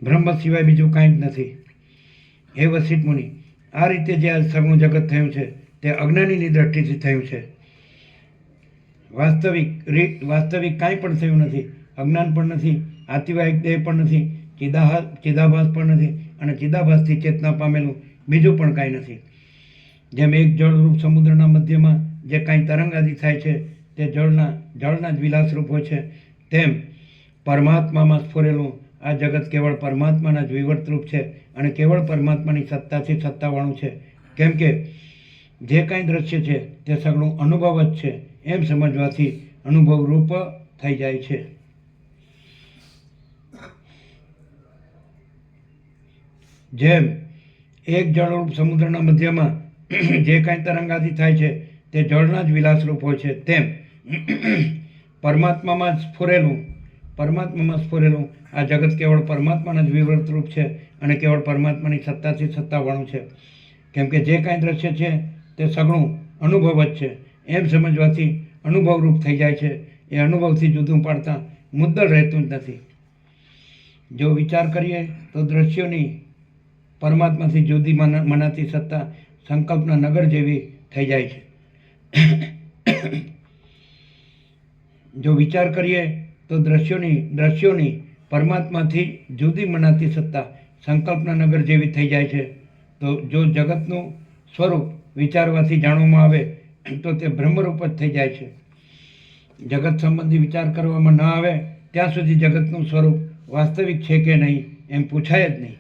બ્રહ્મ સિવાય બીજું કાંઈ જ નથી. હે વસિષ્ઠ મુનિ, આ રીતે જે આ સગળું જગત થયું છે તે અજ્ઞાનીની દ્રષ્ટિથી થયું છે. વાસ્તવિક કાંઈ પણ થયું નથી. અજ્ઞાન પણ નથી, આતિવાહિક દેહ પણ નથી, ચિદાભાસ પણ નથી, અને ચિદાભાસથી ચેતના પામેલું બીજું પણ કાંઈ નથી. જેમ એક જળરૂપ સમુદ્રના મધ્યમાં જે કાંઈ તરંગ આદિ થાય છે તે જળના જ વિલાસરૂપ હોય છે, તેમ પરમાત્મામાં સ્ફુરેલું આ જગત કેવળ પરમાત્માના જ વિવર્તરૂપ છે અને કેવળ પરમાત્માની સત્તાથી સત્તાવાળું છે. કેમ કે જે કાંઈ દ્રશ્ય છે તે સગળું અનુભવ જ છે એમ સમજવાથી અનુભવ રૂપ થઈ જાય છે. જેમ એક જળરૂપ સમુદ્રના મધ્યમાં જે કાંઈ તરંગાદી થાય છે તે જળના જ વિલાસરૂપ હોય છે, તેમ પરમાત્મામાં સ્ફુરેલું આ જગત કેવળ પરમાત્માના જ વિવૃતરૂપ છે અને કેવળ પરમાત્માની સત્તાથી સત્તાવાળું છે. કેમ કે જે કાંઈ દ્રશ્ય છે તે સગળું અનુભવ જ છે એમ સમજવાથી અનુભવરૂપ થઈ જાય છે. એ અનુભવથી જુદું પાડતા મુદ્દલ રહેતું જ નથી. જો વિચાર કરીએ તો દ્રશ્યોની પરમાત્માથી જુદી મનાતી સત્તા સંકલ્પના નગર જેવી થઈ જાય છે. જો વિચાર કરીએ તો દ્રશ્યોની પરમાત્માથી જુદી મનાતી સત્તા સંકલ્પના નગર જેવી થઈ જાય છે. તો જો જગતનું સ્વરૂપ વિચારવાથી જાણવામાં આવે તો તે બ્રહ્મરૂપ જ થઈ જાય છે. જગત સંબંધી વિચાર કરવામાં ન આવે ત્યાં સુધી જગતનું સ્વરૂપ વાસ્તવિક છે કે નહીં એમ પૂછાય જ નહીં.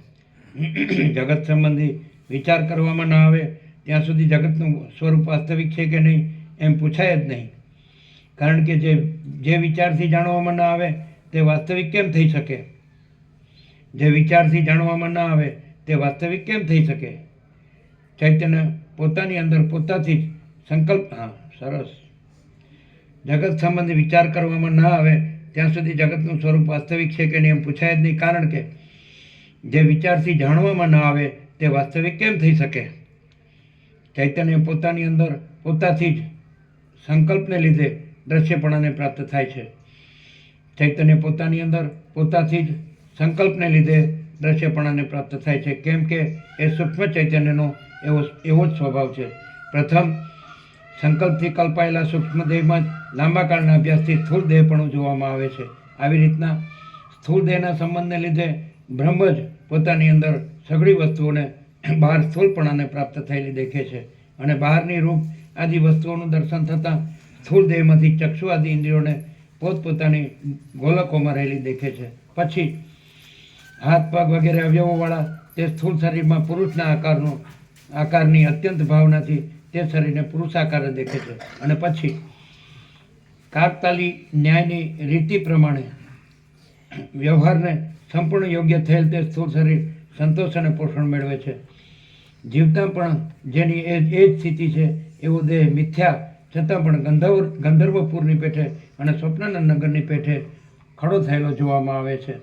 જગત સંબંધી વિચાર કરવામાં ન આવે ત્યાં સુધી જગતનું સ્વરૂપ વાસ્તવિક છે કે નહીં એમ પૂછાય જ નહીં. કારણ કે જે વિચારથી જાણવામાં ન આવે તે વાસ્તવિક કેમ થઈ શકે? જે વિચારથી જાણવામાં ન આવે તે વાસ્તવિક કેમ થઈ શકે? ચૈતન્ય પોતાની અંદર પોતાથી જ સંકલ્પ સરસ. જગત સંબંધી વિચાર કરવામાં ન આવે ત્યાં સુધી જગતનું સ્વરૂપ વાસ્તવિક છે કે નહીં એમ પૂછાય જ નહીં. કારણ કે જે વિચારથી જાણવામાં ન આવે તે વાસ્તવિક કેમ થઈ શકે? ચૈતન્ય પોતાની અંદર પોતાથી જ સંકલ્પને લીધે દ્રશ્યપણાને પ્રાપ્ત થાય છે. ચૈતન્ય પોતાની અંદર પોતાથી જ સંકલ્પને લીધે દ્રશ્યપણાને પ્રાપ્ત થાય છે. કેમ કે એ સૂક્ષ્મ ચૈતન્યનો એવો જ સ્વભાવ છે. પ્રથમ સંકલ્પથી કલ્પાયેલા સૂક્ષ્મ દેહમાં જ લાંબા કાળના અભ્યાસથી સ્થૂળ દેહપણું જોવામાં આવે છે. આવી રીતના સ્થૂળ દેહના સંબંધને લીધે બ્રહ્મ જ પોતાની અંદર સઘળી વસ્તુઓને બહાર સ્થૂળપણાને પ્રાપ્ત થયેલી દેખે છે અને બહારની રૂપ આદિ વસ્તુઓનું દર્શન થતાં સ્થૂળ દેહમાંથી ચક્ષુઆદી ઇન્દ્રિયોને પોતપોતાની ગોલકોમાં રહેલી દેખે છે. પછી હાથ પગ વગેરે અવયવોવાળા તે સ્થૂળ શરીરમાં પુરુષના આકારની અત્યંત ભાવનાથી તે શરીરને પુરુષાકાર દેખે છે. અને પછી કાકતાલી ન્યાયની રીતિ પ્રમાણે વ્યવહારને સંપૂર્ણ યોગ્ય થયેલ તે સ્થૂળ શરીર સંતોષ અને પોષણ મેળવે છે. જીવતા પણ જેની એ જ સ્થિતિ છે એવો દેહ મિથ્યા છતાં પણ ગંધર્વપુરની પેઠે અને સ્વપ્નના નગરની પેઠે ખડો થયેલો જોવામાં આવે છે.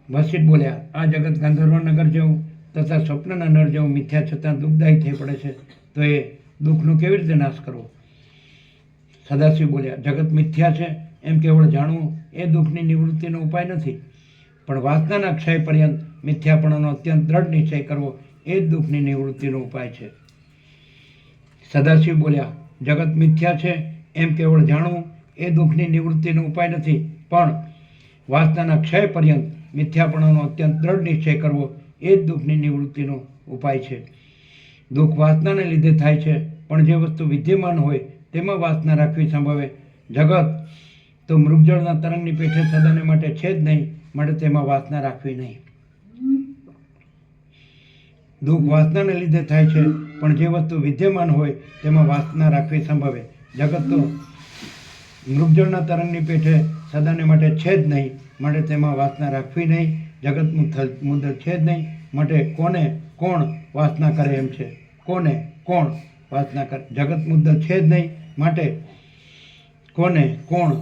વશિષ્ઠ બોલ્યા, આ જગત ગંધર્વ નગર જેવું તથા સ્વપ્નના નર જેવું મિથ્યા છતાં દુઃખદાયી થઈ પડે છે, તો એ દુઃખનો કેવી રીતે નાશ કરવો? સદાશિવ બોલ્યા, જગત મિથ્યા છે એમ કેવળ જાણવું એ દુઃખની નિવૃત્તિનો ઉપાય નથી, પણ વાસનાના ક્ષય પર્યંત મિથ્યાપણાનો અત્યંત દ્રઢ નિશ્ચય કરવો એ જ દુઃખની નિવૃત્તિનો ઉપાય છે. સદાશિવ બોલ્યા, જગત મિથ્યા છે એમ કેવળ જાણવું એ દુઃખની નિવૃત્તિનો ઉપાય નથી, પણ વાસનાના ક્ષય પર્યંત મિથ્યાપણાનો અત્યંત દ્રઢ નિશ્ચય કરવો એ જ દુઃખની નિવૃત્તિનો ઉપાય છે. દુઃખ વાસનાને લીધે થાય છે, પણ જે વસ્તુ વિદ્યમાન હોય તેમાં વાસના રાખવી સંભવે. જગત તો મૃગજળના તરંગની પેઠે સદાને માટે છે જ નહીં, માટે તેમાં વાસના રાખવી નહીં. દુઃખ વાસનાને લીધે થાય છે, પણ જે વસ્તુ વિદ્યમાન હોય તેમાં વાસના રાખવી સંભવે. જગત તો મૃગજળના તરંગની પેઠે સદાને માટે છે જ નહીં, માટે તેમાં વાસના રાખવી નહીં. જગત મુદ્દલ છે જ નહીં, માટે કોણ વાસના કરે એમ છે? કોણ વાસના કરે? જગત મુદ્દલ છે જ નહીં, માટે કોણ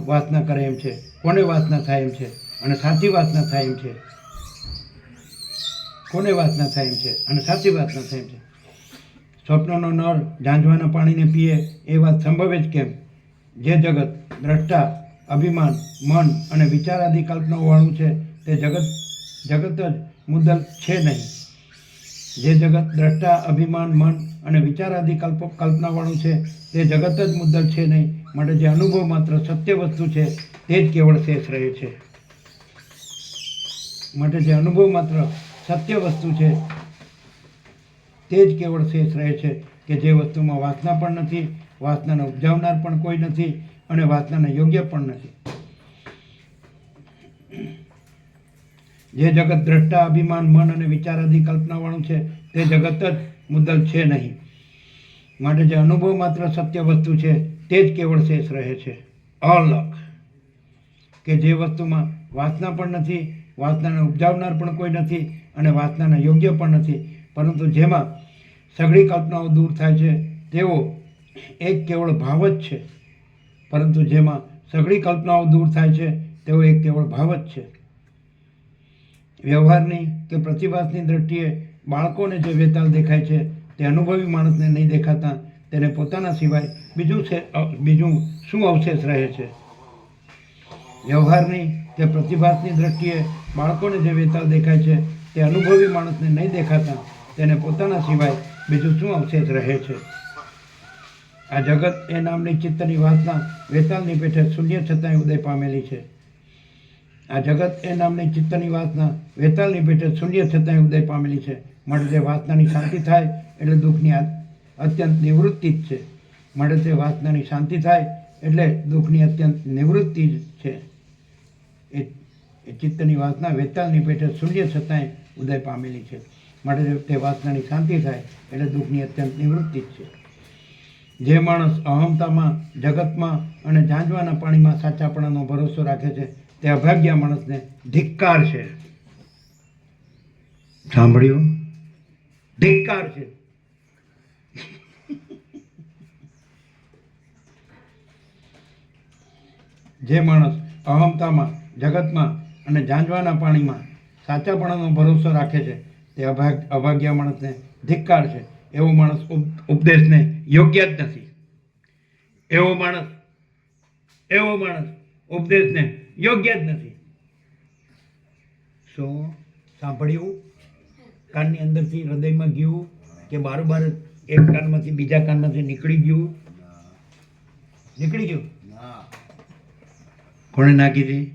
વાસના કરે એમ છે? કોને વાસના થાય એમ છે? અને સાચી વાસના થાય એમ છે? કોને વાસના થાય એમ છે અને સાચી વાસના થાય એમ છે? સ્વપ્નનો નર ઝાંઝવાના પાણીને પીએ એ વાત સંભવે જ કેમ? જે જગત દ્રષ્ટા, અભિમાન, મન અને વિચારાદી કલ્પનાવાળું છે તે જગત જ મુદ્દલ છે નહીં. જે જગત દ્રષ્ટા, અભિમાન, મન અને વિચારાદી કલ્પનાવાળું છે તે જગત જ મુદ્દલ છે નહીં, માટે જે અનુભવ માત્ર સત્ય વસ્તુ છે તે જ કેવળ શેષ રહે છે. માટે જે અનુભવ માત્ર સત્ય વસ્તુ છે તે જ કેવળ શેષ રહે છે, કે જે વસ્તુમાં વાસના પણ નથી, વાસનાને ઉપજાવનાર પણ કોઈ નથી અને વાસનાને યોગ્ય પણ નથી. જે જગત દ્રષ્ટા, અભિમાન, મન અને વિચારાદી કલ્પનાવાળું છે તે જગત જ મુદ્દલ છે નહીં, માટે જે અનુભવ માત્ર સત્ય વસ્તુ છે તે જ કેવળ શેષ રહે છે. અલખ, કે જે વસ્તુમાં વાસના પણ નથી, વાસનાને ઉપજાવનાર પણ કોઈ નથી અને વાસનાને યોગ્ય પણ નથી, પરંતુ જેમાં સઘળી કલ્પનાઓ દૂર થાય છે તેવો એક કેવળ ભાવ જ છે. પરંતુ જેમાં સઘળી કલ્પનાઓ દૂર થાય છે તેવો એક કેવળ ભાવ જ છે. વ્યવહારની કે પ્રતિભાસની દ્રષ્ટિએ બાળકોને જે વેતાલ દેખાય છે તે અનુભવી માણસને નહીં દેખાતા તેને પોતાના સિવાય બીજું શું અવશેષ રહે છે? વ્યવહારની કે પ્રતિભાસની દ્રષ્ટિએ બાળકોને જે વેતાલ દેખાય છે તે અનુભવી માણસને નહીં દેખાતા તેને પોતાના સિવાય બીજું શું અવશેષ રહે છે? આ જગત એ નામની ચિત્તની વાસના વેતાલની પેઠે શૂન્ય છતાંય ઉદય પામેલી છે. આ જગત એ નામની ચિત્તની વાસના વેતાલની પેઠે શૂન્ય છતાંય ઉદય પામેલી છે, માટે તે વાસનાની શાંતિ થાય એટલે દુઃખની અત્યંત નિવૃત્તિ જ છે. માટે તે વાસનાની શાંતિ થાય એટલે દુઃખની અત્યંત નિવૃત્તિ જ છે. એ ચિત્તની વાસના વેતાલની પેઠે શૂન્ય છતાંય ઉદય પામેલી છે, માટે તે વાસનાની શાંતિ થાય એટલે દુઃખની અત્યંત નિવૃત્તિ જ છે. જે માણસ અહમતામાં, જગતમાં અને ઝાંઝવાના પાણીમાં સાચાપણાનો ભરોસો રાખે છે તે અભાગ્ય માણસને ધિક્કાર છે. સાંભળ્યું? ધિક્કાર છે. જે માણસ અહમતામાં, જગતમાં અને ઝાંઝવાના પાણીમાં સાચાપણાનો ભરોસો રાખે છે તે અભાગ્ય માણસને ધિક્કાર છે. એવો માણસ ઉપદેશને યોગ્ય જ નથી. એવો માણસ ઉપદેશને યોગ્ય જ નથી. શું સાંભળ્યું? કાનની અંદરથી હૃદયમાં ગયું કે બારોબાર એક કાનમાંથી બીજા કાનમાંથી નીકળી ગયું? કોણે નાખી હતી?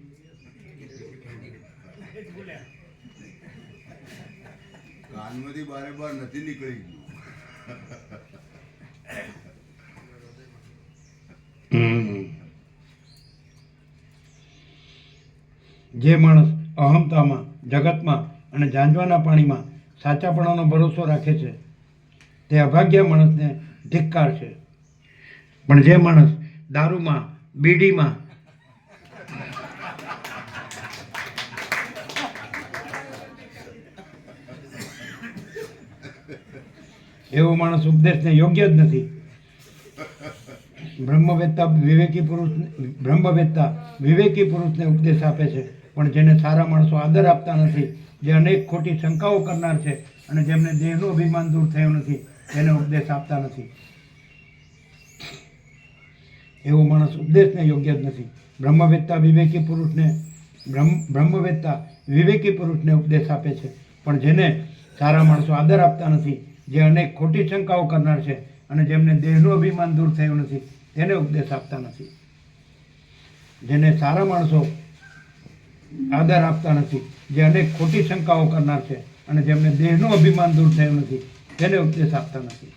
કાનમાંથી બાર નથી નીકળી ગયું. જે માણસ અહમતામાં, જગતમાં અને ઝાંઝવાના પાણીમાં સાચાપણાનો ભરોસો રાખે છે તે અભાગ્ય માણસને ધિક્કાર છે. પણ જે માણસ દારૂમાં, બીડીમાં એવો માણસ ઉપદેશને યોગ્ય જ નથી. બ્રહ્મવેત્તા વિવેકી પુરુષને ઉપદેશ આપે છે, પણ જેને સારા માણસો આદર આપતા નથી, જે અનેક ખોટી શંકાઓ કરનાર છે અને જેમને દેહનું અભિમાન દૂર થયું નથી, તેને ઉપદેશ આપતા નથી. એવો માણસ ઉપદેશને યોગ્ય જ નથી. બ્રહ્મવેત્તા વિવેકી પુરુષને ઉપદેશ આપે છે, પણ જેને સારા માણસો આદર આપતા નથી, જે અનેક ખોટી શંકાઓ કરનાર છે અને જેમને દેહનું અભિમાન દૂર થયું નથી, તેને ઉપદેશ આપતા નથી. જેને સારા માણસો આદર આપતા નથી, જે અનેક ખોટી શંકાઓ કરનાર છે અને જેમને દેહનું અભિમાન દૂર થયું નથી, તેને ઉપદેશ આપતા નથી.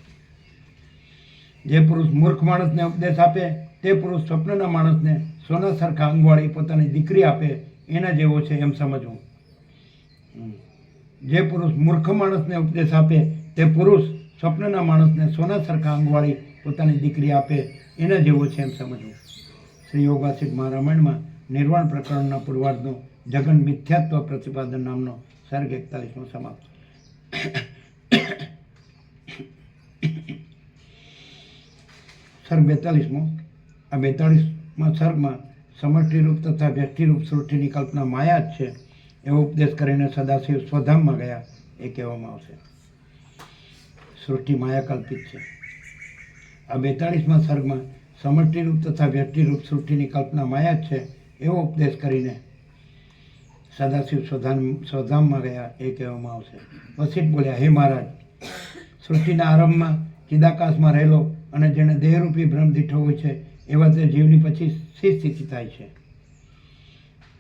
જે પુરુષ મૂર્ખ માણસને ઉપદેશ આપે તે પુરુષ સ્વપ્નના માણસને સોના સરખા અંગવાળી પોતાની દીકરી આપે એના જેવો છે એમ સમજવું. જે પુરુષ મૂર્ખ માણસને ઉપદેશ આપે તે પુરુષ સ્વપ્નના માણસને સોના સરખા અંગવાળી પોતાની દીકરી આપે એના જેવો છે એમ સમજવું. શ્રી યોગાસિદ્ધ મહારામાયણમાં નિર્વાણ પ્રકરણના પૂર્વાર્ધનો જગન મિથ્યાત્વ પ્રતિપાદન નામનો સર્ગ 41મો સમાપ્ત. સર્ગ 42મો. આ 42મા સર્ગમાં સમષ્ટિરૂપ તથા વ્યષ્ટિરૂપ સૃષ્ટિની કલ્પના માયા જ છે એવો ઉપદેશ કરીને સદાશિવ સ્વધામમાં ગયા એ કહેવામાં આવશે. સૃષ્ટિ માયા કલ્પિત છે. આ 42મા સર્ગમાં સમષ્ટિરૂપ તથા વ્યષ્ટિરૂપ સૃષ્ટિની કલ્પના માયા જ છે એવો ઉપદેશ કરીને સદાશિવ સ્વધામમાં ગયા એ કહેવામાં આવશે. વસિષ્ઠ બોલ્યા, હે મહારાજ, સૃષ્ટિના આરંભમાં ચિદાકાશમાં રહેલો અને જેણે દેહરૂપી ભ્રમ દીઠો હોય છે એવા તે જીવની પછી શી સ્થિતિ થાય છે?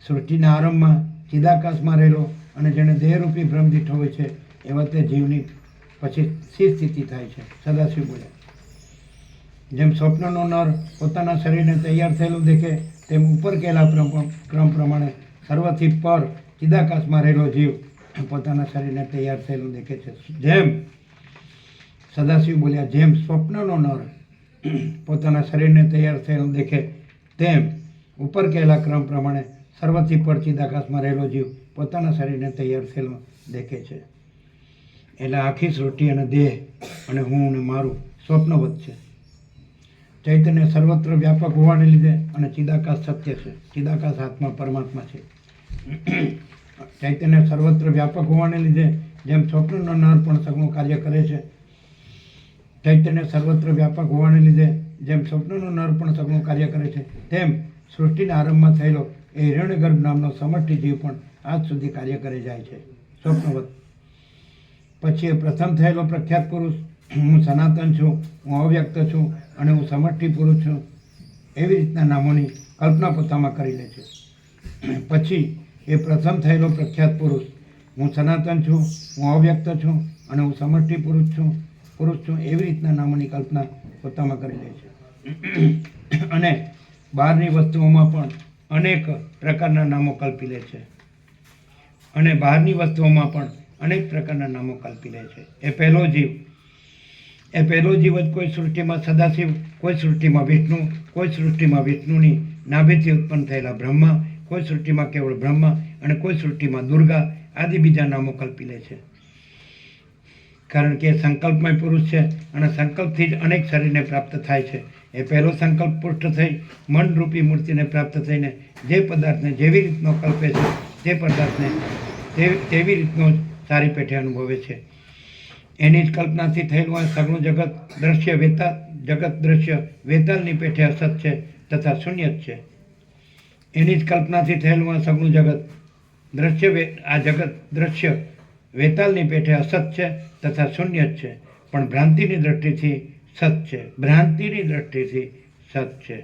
સૃષ્ટિના આરંભમાં ચિદાકાશમાં રહેલો અને જેણે દેહરૂપી ભ્રમ દીઠો હોય છે એવા તે જીવની પછી શી સ્થિતિ થાય છે? સદાશિવ બોલ્યા, જેમ સ્વપ્નનો નર પોતાના શરીરને તૈયાર થયેલું દેખે તેમ ઉપર કેલા ક્રમ પ્રમાણે સર્વથી પર ચિદાકાશમાં રહેલો જીવ પોતાના શરીરને તૈયાર થયેલું દેખે છે. જેમ સદાશિવ બોલ્યા, જેમ સ્વપ્નનો નર પોતાના શરીરને તૈયાર થયેલું દેખે તેમ ઉપર કહેલા ક્રમ પ્રમાણે સર્વથી પર ચિદાકાશમાં રહેલો જીવ પોતાના શરીરને તૈયાર થયેલું દેખે છે. એટલે આખી સૃષ્ટિ અને દેહ અને હું અને મારું સ્વપ્નવત છે. ચૈતન્ય સર્વત્ર વ્યાપક હોવાને લીધે અને ચિદાકાશ સત્ય છે. ચિદાકાશ આત્મા પરમાત્મા છે. ચૈતન્ય સર્વત્ર વ્યાપક હોવાને લીધે જેમ સ્વપ્નનો નર પણ સગુણ કાર્ય કરે છે, ચૈતન્ય સર્વત્ર વ્યાપક હોવાને લીધે જેમ સ્વપ્નનો નર પણ સગુણ કાર્ય કરે છે, તેમ સૃષ્ટિના આરંભમાં થયેલો એ હિરણ્યગર્ભ નામનો સમષ્ટિ જીવ પણ આજ સુધી કાર્ય કરે જાય છે સ્વપ્નવત. પછી એ પ્રથમ થયેલો પ્રખ્યાત પુરુષ હું સનાતન છું, હું અવ્યક્ત છું અને હું સમષ્ટિ પુરુષ છું એવી રીતના નામોની કલ્પના પોતામાં કરી લે છે. પછી એ પ્રથમ થયેલો પ્રખ્યાત પુરુષ હું સનાતન છું, હું અવ્યક્ત છું અને હું સમષ્ટિ પુરુષ છું એવી રીતના નામોની કલ્પના પોતામાં કરી લે છે. અને બહારની વસ્તુઓમાં પણ અનેક પ્રકારના નામો કલ્પી લે છે. અનેક પ્રકારના નામો કલ્પી લે છે. એ પહેલો જીવ જ કોઈ સૃષ્ટિમાં સદાશિવ, કોઈ સૃષ્ટિમાં વિષ્ણુ, કોઈ સૃષ્ટિમાં વિષ્ણુની નાભીથી ઉત્પન્ન થયેલા બ્રહ્મા, કોઈ સૃષ્ટિમાં કેવળ બ્રહ્મા અને કોઈ સૃષ્ટિમાં દુર્ગા આદિ બીજા નામો કલ્પી લે છે. કારણ કે એ સંકલ્પમય પુરુષ છે અને સંકલ્પથી જ અનેક શરીરને પ્રાપ્ત થાય છે. એ પહેલો સંકલ્પ પુષ્ટ થઈ મનરૂપી મૂર્તિને પ્રાપ્ત થઈને જે પદાર્થને જેવી રીતનો કલ્પે છે તે પદાર્થને તેવી રીતનો જ સારી પેઠે અનુભવે છે. એની જ કલ્પનાથી થયેલું આ સગળું જગત દ્રશ્ય વેતાલની પેઠે અસત છે તથા શૂન્ય જ છે. એની જ કલ્પનાથી થયેલું આ સગળું જગત દ્રશ્ય વેતાલની પેઠે અસત છે તથા શૂન્ય જ છે, પણ ભ્રાંતિની દ્રષ્ટિથી સત છે.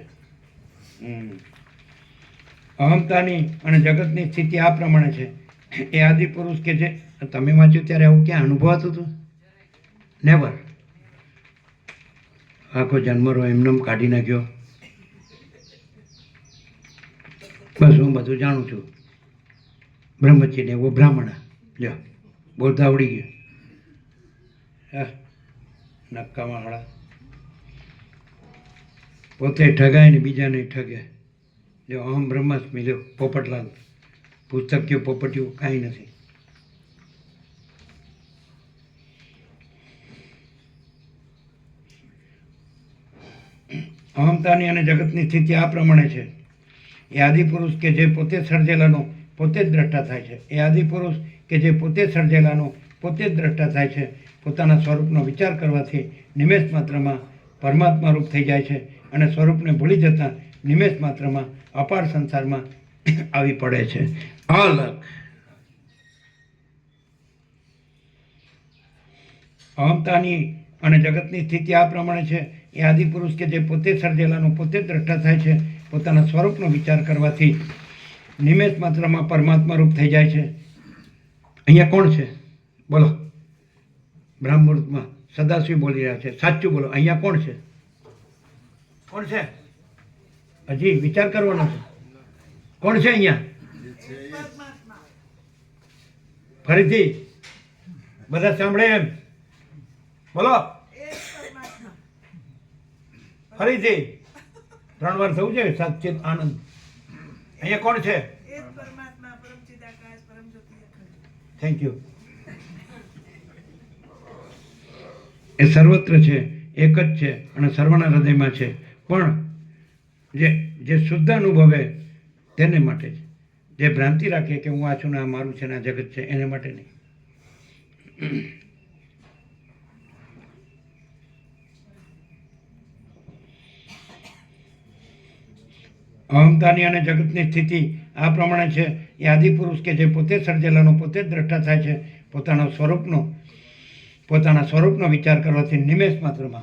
અહમતાની અને જગતની સ્થિતિ આ પ્રમાણે છે. એ આદિ પુરુષ કે જે તમે વાંચ્યું ત્યારે આવું ક્યાં અનુભવાતું હતું? નેવર. આખો જન્મરો એમને કાઢી નાખ્યો. બસ હું બધું જાણું છું. ब्रह्मचर्य वो ब्राह्मण लो बोलता आवड़ी गया नक्का माड़ा पोते ठगाय ने बीजा ने ठगे जो अहम ब्रह्मास्मि लो पोपटलाल पुस्तक क्यों पोपट्यू कहीं नहीं અહમતાની અને જગતની સ્થિતિ આ પ્રમાણે છે એ આદિપુરુષ કે જે પોતે સર્જેલાનો પોતે જ દ્રષ્ટા થાય છે એ આદિપુરુષ કે જે પોતે સર્જેલાનો પોતે જ દ્રષ્ટા થાય છે પોતાના સ્વરૂપનો વિચાર કરવાથી નિમેષ માત્રમાં પરમાત્મા રૂપ થઈ જાય છે અને સ્વરૂપને ભૂલી જતાં નિમેષ માત્રમાં અપાર સંસારમાં આવી પડે છે અલગ અહમતાની અને જગતની સ્થિતિ આ પ્રમાણે છે એ આદિપુરુષ કે જે પોતે સર્જેલાનો પોતે જ દ્રષ્ટા થાય છે પોતાના સ્વરૂપનો વિચાર કરવાથી નિમેષ માત્રમાં પરમાત્મા રૂપ થઈ જાય છે અહીંયા કોણ છે બોલો બ્રહ્મમુહૂર્તમાં સદાશિવ બોલી રહ્યા છે સાચું બોલો અહીંયા કોણ છે કોણ છે હજી વિચાર કરવાનો છે કોણ છે અહીંયા ફરીથી બધા સાંભળે એમ બોલો ફરીથી 3 વાર થવું છે સચ્ચિત આનંદ અહીંયા કોણ છે થેન્ક યુ એ સર્વત્ર છે એક જ છે અને સર્વના હૃદયમાં છે પણ જે શુદ્ધ અનુભવે તેને માટે છે જે ભ્રાંતિ રાખે કે હું આ છું ને આ મારું છે ને આ જગત છે એને માટે નહીં અહમતાની અને જગતની સ્થિતિ આ પ્રમાણે છે એ આદિપુરુષ કે જે પોતે સર્જેલાનો પોતે જ દ્રષ્ટા થાય છે પોતાના સ્વરૂપનો વિચાર કરવાથી નિમેષ માત્રમાં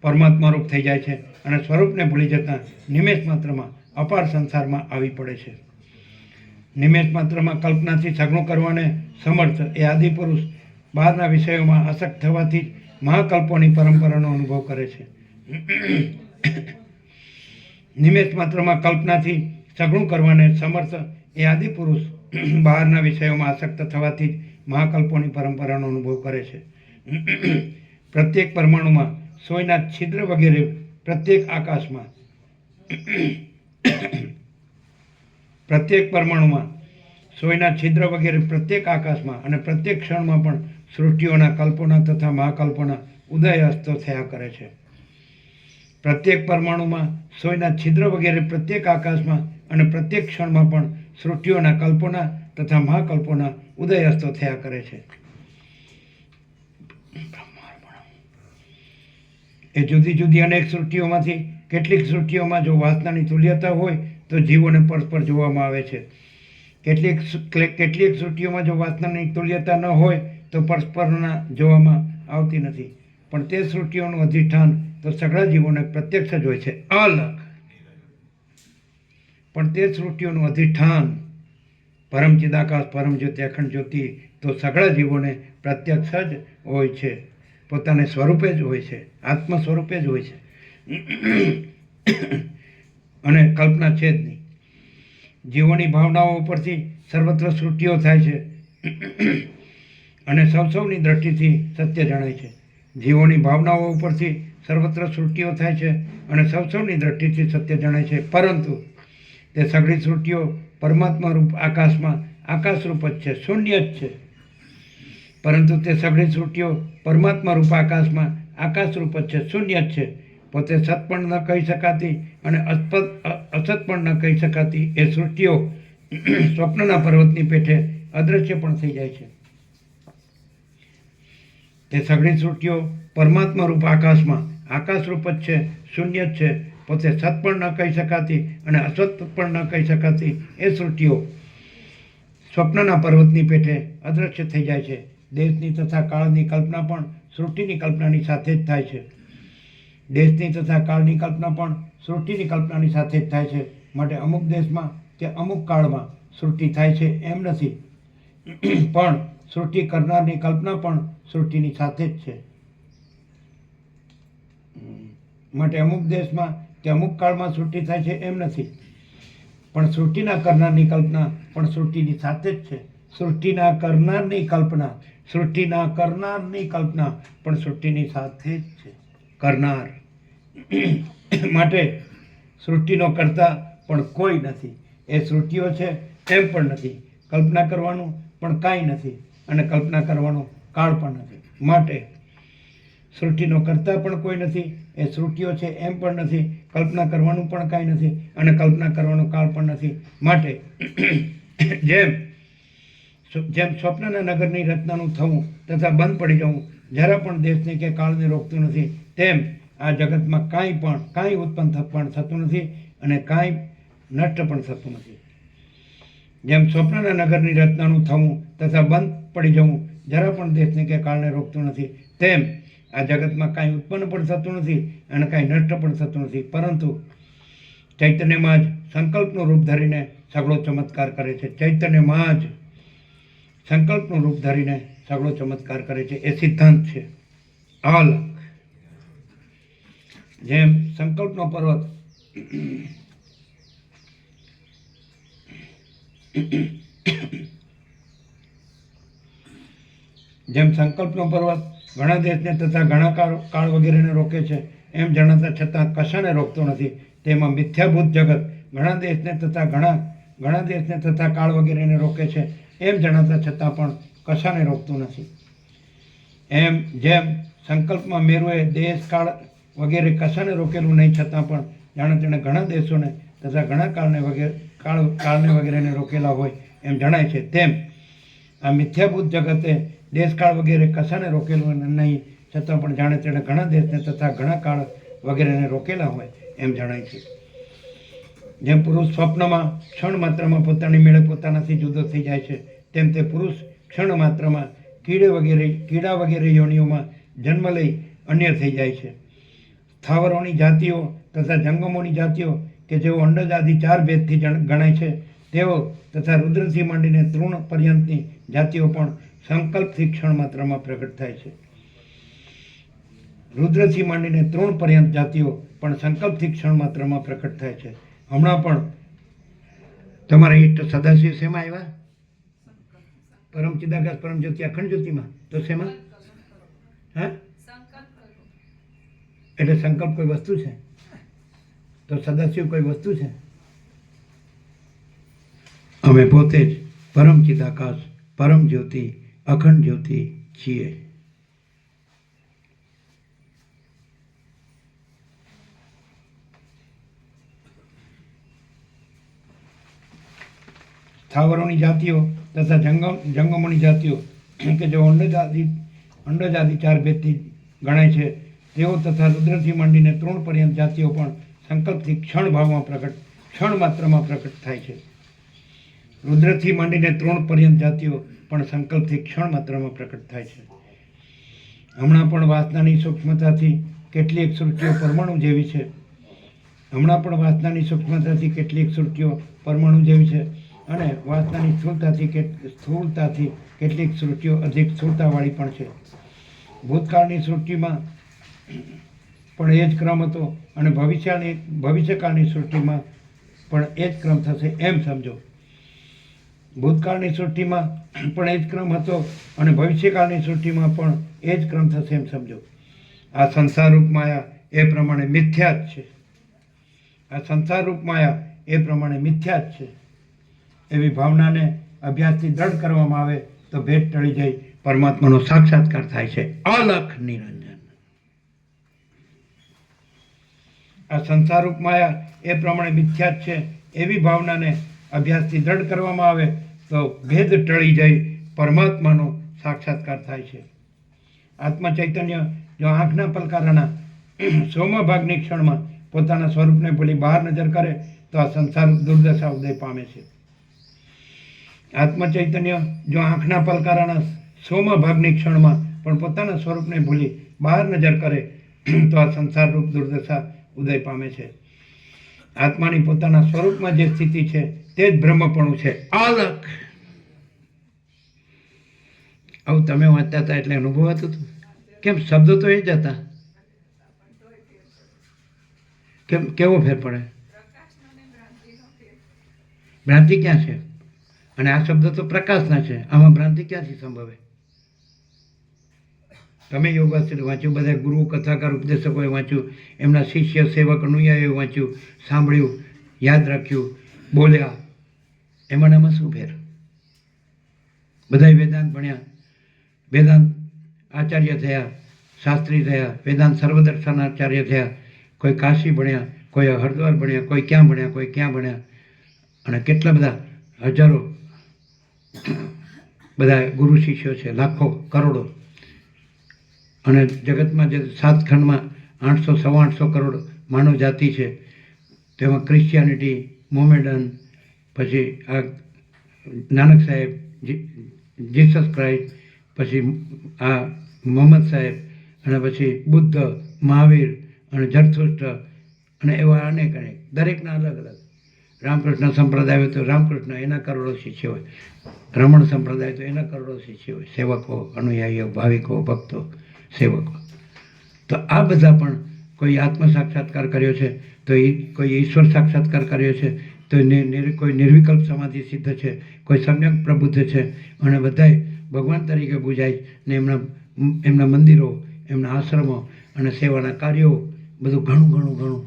પરમાત્મા રૂપ થઈ જાય છે અને સ્વરૂપને ભૂલી જતાં નિમેષ માત્રમાં અપાર સંસારમાં આવી પડે છે નિમેષ માત્રમાં કલ્પનાથી સઘળું કરવાને સમર્થ એ આદિપુરુષ બહારના વિષયોમાં આસક્ત થવાથી જ મહાકલ્પોની પરંપરાનો અનુભવ કરે છે નિમેષ માત્રમાં કલ્પનાથી સઘળું કરવાને સમર્થ એ આદિપુરુષ બહારના વિષયોમાં આસક્ત થવાથી જ મહાકલ્પોની પરંપરાનો અનુભવ કરે છે પ્રત્યેક પરમાણુમાં સોયના છિદ્ર વગેરે પ્રત્યેક આકાશમાં પ્રત્યેક પરમાણુમાં સોયના છિદ્ર વગેરે પ્રત્યેક આકાશમાં અને પ્રત્યેક ક્ષણમાં પણ સૃષ્ટિઓના કલ્પોના તથા મહાકલ્પોના ઉદય અસ્તો થયા કરે છે પ્રત્યેક પરમાણુમાં સોયના છિદ્ર વગેરે પ્રત્યેક આકાશમાં અને પ્રત્યેક ક્ષણમાં પણ સૃષ્ટિઓના કલ્પોના તથા મહાકલ્પોના ઉદય અસ્તો થયા કરે છે એ જુદી જુદી અનેક સૃષ્ટિઓમાંથી કેટલીક સૃષ્ટિઓમાં જો વાસનાની તુલ્યતા હોય તો જીવોને પરસ્પર જોવામાં આવે છે કેટલીક સૃષ્ટિઓમાં જો વાસનાની તુલ્યતા ન હોય તો પરસ્પરના જોવામાં આવતી નથી પણ તે સૃષ્ટિઓનું અધિષ્ઠાન તો સઘળા જીવોને પ્રત્યક્ષ જ હોય છે અલગ પણ તે સૃષ્ટિઓનું અધિષ્ઠાન પરમ ચિદાકાશ પરમ જ્યોતિ અખંડ જ્યોતિ તો સઘળા જીવોને પ્રત્યક્ષ જ હોય છે પોતાને સ્વરૂપે જ હોય છે આત્મ સ્વરૂપે જ હોય છે અને કલ્પના છે જ નહીં જીવોની ભાવનાઓ ઉપરથી સર્વત્ર સૃષ્ટિઓ થાય છે અને સૌની દ્રષ્ટિથી સત્ય જણાય છે જીવોની ભાવનાઓ ઉપરથી સર્વત્ર સૃષ્ટિઓ થાય છે અને સૌની દ્રષ્ટિથી સત્ય જણાય છે પરંતુ તે સઘળી સૃષ્ટિઓ પરમાત્મા રૂપ આકાશમાં આકાશ રૂપ જ છે શૂન્ય જ છે પરંતુ તે સઘળી સૃષ્ટિઓ પરમાત્મા રૂપ આકાશમાં આકાશ રૂપ જ છે શૂન્ય જ છે પોતે સત પણ ન કહી શકાતી અને અસત પણ ન કહી શકાતી એ સૃષ્ટિઓ સ્વપ્નના પર્વતની પેઠે અદૃશ્ય પણ થઈ જાય છે તે સઘળી સૃષ્ટિઓ પરમાત્મા રૂપ આકાશમાં આકાશ રૂપ જ છે શૂન્ય જ છે પોતે સત પણ ન કહી શકાતી અને અસત પણ ન કહી શકાતી એ સૃષ્ટિઓ સ્વપ્નના પર્વતની પેઠે અદૃશ્ય થઈ જાય છે દેશની તથા કાળની કલ્પના પણ સૃષ્ટિની કલ્પનાની સાથે જ થાય છે દેશની તથા કાળની કલ્પના પણ સૃષ્ટિની કલ્પનાની સાથે જ થાય છે માટે અમુક દેશમાં કે અમુક કાળમાં સૃષ્ટિ થાય છે એમ નથી પણ સૃષ્ટિ કરનારની કલ્પના પણ સૃષ્ટિની સાથે જ છે માટે અમુક દેશમાં કે અમુક કાળમાં સૃષ્ટિ થાય છે એમ નથી પણ સૃષ્ટિના કરનારની કલ્પના પણ સૃષ્ટિની સાથે જ છે સૃષ્ટિના કરનારની કલ્પના, સૃષ્ટિના કરનારની કલ્પના પણ સૃષ્ટિની સાથે જ છે, કરનાર. માટે સૃષ્ટિનો કરતા પણ કોઈ નથી. એ સૃષ્ટિઓ છે એમ પણ નથી, કલ્પના કરવાનું પણ કાંઈ નથી, અને કલ્પના કરવાનો કાળ પણ નથી. માટે સૃષ્ટિનો કરતા પણ કોઈ નથી, એ સૃષ્ટિઓ છે એમ પણ નથી, કલ્પના કરવાનું પણ કાંઈ નથી, અને કલ્પના કરવાનો કાળ પણ નથી. માટે જેમ સ્વપ્નના નગરની રચનાનું થવું તથા બંધ પડી જવું જરા પણ દેશને કે કાળને રોકતું નથી, તેમ આ જગતમાં કાંઈ ઉત્પન્ન પણ થતું નથી અને કાંઈ નષ્ટ પણ થતું નથી. જેમ સ્વપ્નના નગરની રચનાનું થવું તથા બંધ પડી જવું જરા પણ દેશને કે કાળને રોકતું નથી, તેમ આ જગતમાં કાંઈ ઉત્પન્ન પણ થતું નથી અને કાંઈ નષ્ટ પણ થતું નથી, પરંતુ ચૈતન્યમાં જ સંકલ્પનું રૂપ ધરીને સગળો ચમત્કાર કરે છે. ચૈતન્યમાં જ સંકલ્પનું રૂપ ધરીને સગળો ચમત્કાર કરે છે. એ સિદ્ધાંત છે અલગ. જેમ સંકલ્પનો પર્વત ઘણા દેશને તથા ઘણા કાળ વગેરેને રોકે છે, એમ જણાતા છતાં કશાને રોકતો નથી. તેમાં મિથ્યાભૂત જગત ઘણા દેશને તથા કાળ વગેરેને રોકે છે, એમ જણાતા છતાં પણ કશાને રોકતું નથી. એમ જેમ સંકલ્પમાં મેરુએ દેશ કાળ વગેરે કશાને રોકેલું નહીં છતાં પણ જાણે તેણે ઘણા દેશોને તથા ઘણા કાળને વગેરેને રોકેલા હોય એમ જણાય છે, તેમ આ મિથ્યાભૂત જગતે દેશકાળ વગેરે કશાને રોકેલું નહીં છતાં પણ જાણે તેણે ઘણા દેશને તથા ઘણા કાળ વગેરેને રોકેલા હોય એમ જણાય છે. જેમ પુરુષ સ્વપ્નમાં ક્ષણ માત્રમાં પોતાની મેળે પોતાનાથી જુદો થઈ જાય છે, તેમ તે પુરુષ ક્ષણ માત્રમાં કીડા વગેરે યોનિઓમાં જન્મ લઈ અન્ય થઈ જાય છે. સ્થાવરોની જાતિઓ તથા જંગમોની જાતિઓ કે જેઓ અંડજ આદિ 4 ભેદથી ગણાય છે, તેઓ તથા રુદ્રથી માંડીને તૃણ પર્યંતની જાતિઓ પણ સંકલ્પથી ક્ષણ માત્રમાં પ્રગટ થાય છે. રુદ્રથી માંડીને તૃણ પર્યંત જાતિઓ પણ સંકલ્પથી ક્ષણ માત્રમાં પ્રગટ થાય છે. હમણાં પણ તમારા ઈષ્ટ સદાશિવ શેમાં આવ્યા? પરમ ચિદાકાશ પરમ જ્યોતિ અખંડ જ્યોતિમાં. તો શેમાં? હા, એટલે સંકલ્પ કોઈ વસ્તુ છે? તો સદાશિવ કોઈ વસ્તુ છે? અમે પોતે જ પરમ ચિદાકાશ પરમ જ્યોતિ અખંડ જ્યોતિ છીએ. સ્થાવરોની જાતિઓ તથા જંગમોની જાતિઓ કે જેઓ અંડજ આદિ 4 ભેદથી ગણાય છે, તેઓ તથા રુદ્રથી માંડીને તૃણ પર્યંત જાતિઓ પણ સંકલ્પથી ક્ષણ માત્રમાં પ્રગટ થાય છે. રુદ્રથી માંડીને તૃણ પર્યંત જાતિઓ પણ સંકલ્પથી ક્ષણ માત્રમાં પ્રગટ થાય છે. હમણાં પણ વાસનાની સૂક્ષ્મતાથી કેટલીક સૃષ્ટિઓ પરમાણુ જેવી છે. અને વાસનાની સ્થૂળતાથી કેટલીક સૃષ્ટિઓ અધિક સ્થૂળતાવાળી પણ છે. ભૂતકાળની સૃષ્ટિમાં પણ એ જ ક્રમ હતો અને ભવિષ્યકાળની સૃષ્ટિમાં પણ એ જ ક્રમ થશે એમ સમજો. ભૂતકાળની સૃષ્ટિમાં પણ એ જ ક્રમ હતો અને ભવિષ્યકાળની સૃષ્ટિમાં પણ એ જ ક્રમ થશે એમ સમજો. આ સંસારરૂપ માયા એ પ્રમાણે મિથ્યા જ છે. એવી ભાવનાને અભ્યાસથી દ્રઢ કરવામાં આવે તો ભેદ ટળી જઈ પરમાત્માનો સાક્ષાત્કાર થાય છે. અલખ નિરંજન. આ સંસારરૂપ માયા એ પ્રમાણે મિથ્યા જ છે. એવી ભાવનાને અભ્યાસથી દ્રઢ કરવામાં આવે તો ભેદ ટળી જઈ પરમાત્માનો સાક્ષાત્કાર થાય છે. આત્મ ચૈતન્ય જો આંખના પલકારાના 100મા ભાગની ક્ષણમાં પોતાના સ્વરૂપને ભૂલી બહાર નજર કરે તો આ સંસાર દુર્દશા ઉદય પામે છે. આત્મ ચૈતન્ય જો આંખના પલકારાના 100મા ભાગની ક્ષણમાં પણ પોતાના સ્વરૂપને ભૂલી બહાર નજર કરે તો આ સંસારરૂપ દુર્દશા ઉદય પામે છે. આત્માની પોતાના સ્વરૂપમાં જે સ્થિતિ છે તે જ બ્રહ્મપણું છે. અલખ. આવું તમે વાંચતા હતા એટલે અનુભવાતું હતું? કેમ શબ્દો તો એ જ હતા? કેવો ફેર પડે? ભ્રાંતિ ક્યાં છે? અને આ શબ્દ તો પ્રકાશના છે, આમાં ભ્રાંતિ ક્યાંથી સંભવે? તમે યોગાશ્રી વાંચ્યું, બધા ગુરુ કથાકાર ઉપદેશકોએ વાંચ્યું, એમના શિષ્ય સેવક અનુયાયીઓએ વાંચ્યું, સાંભળ્યું, યાદ રાખ્યું, બોલ્યા, એમાં શું ફેર? બધાય વેદાંત ભણ્યા, વેદાંત આચાર્ય થયા, શાસ્ત્રી થયા, વેદાંત સર્વદર્શન આચાર્ય થયા, કોઈ કાશી ભણ્યા, કોઈ હરિદ્વાર ભણ્યા, કોઈ ક્યાં ભણ્યા, કોઈ ક્યાં ભણ્યા, અને કેટલા બધા હજારો બધા ગુરુ શિષ્યો છે, લાખો કરોડો. અને જગતમાં જે 7 ખંડમાં 800 સવા 800 કરોડ માનવ જાતિ છે, તેમાં ક્રિશ્ચિયાનિટી, મોમેડન, પછી આ નાનક સાહેબ, જીસસ ક્રાઇસ્ટ, પછી આ મોહમ્મદ સાહેબ, અને પછી બુદ્ધ, મહાવીર અને જરથુષ્ટ, અને એવા અનેક દરેકના અલગ અલગ. રામકૃષ્ણ સંપ્રદાય હોય તો રામકૃષ્ણ, એના કરોડો શિષ્ય હોય. રમણ સંપ્રદાય તો એના કરોડો શિષ્ય હોય, સેવકો, અનુયાયીઓ, ભાવિકો, ભક્તો, સેવકો. તો આ બધા પણ કોઈ આત્મ સાક્ષાત્કાર કર્યો છે, તો કોઈ ઈશ્વર સાક્ષાત્કાર કર્યો છે, તો કોઈ નિર્વિકલ્પ સમાધિ સિદ્ધ છે, કોઈ સમ્યક પ્રબુદ્ધ છે, અને બધાય ભગવાન તરીકે પૂજાય ને એમના મંદિરો, એમના આશ્રમો અને સેવાના કાર્યો, બધું ઘણું ઘણું ઘણું.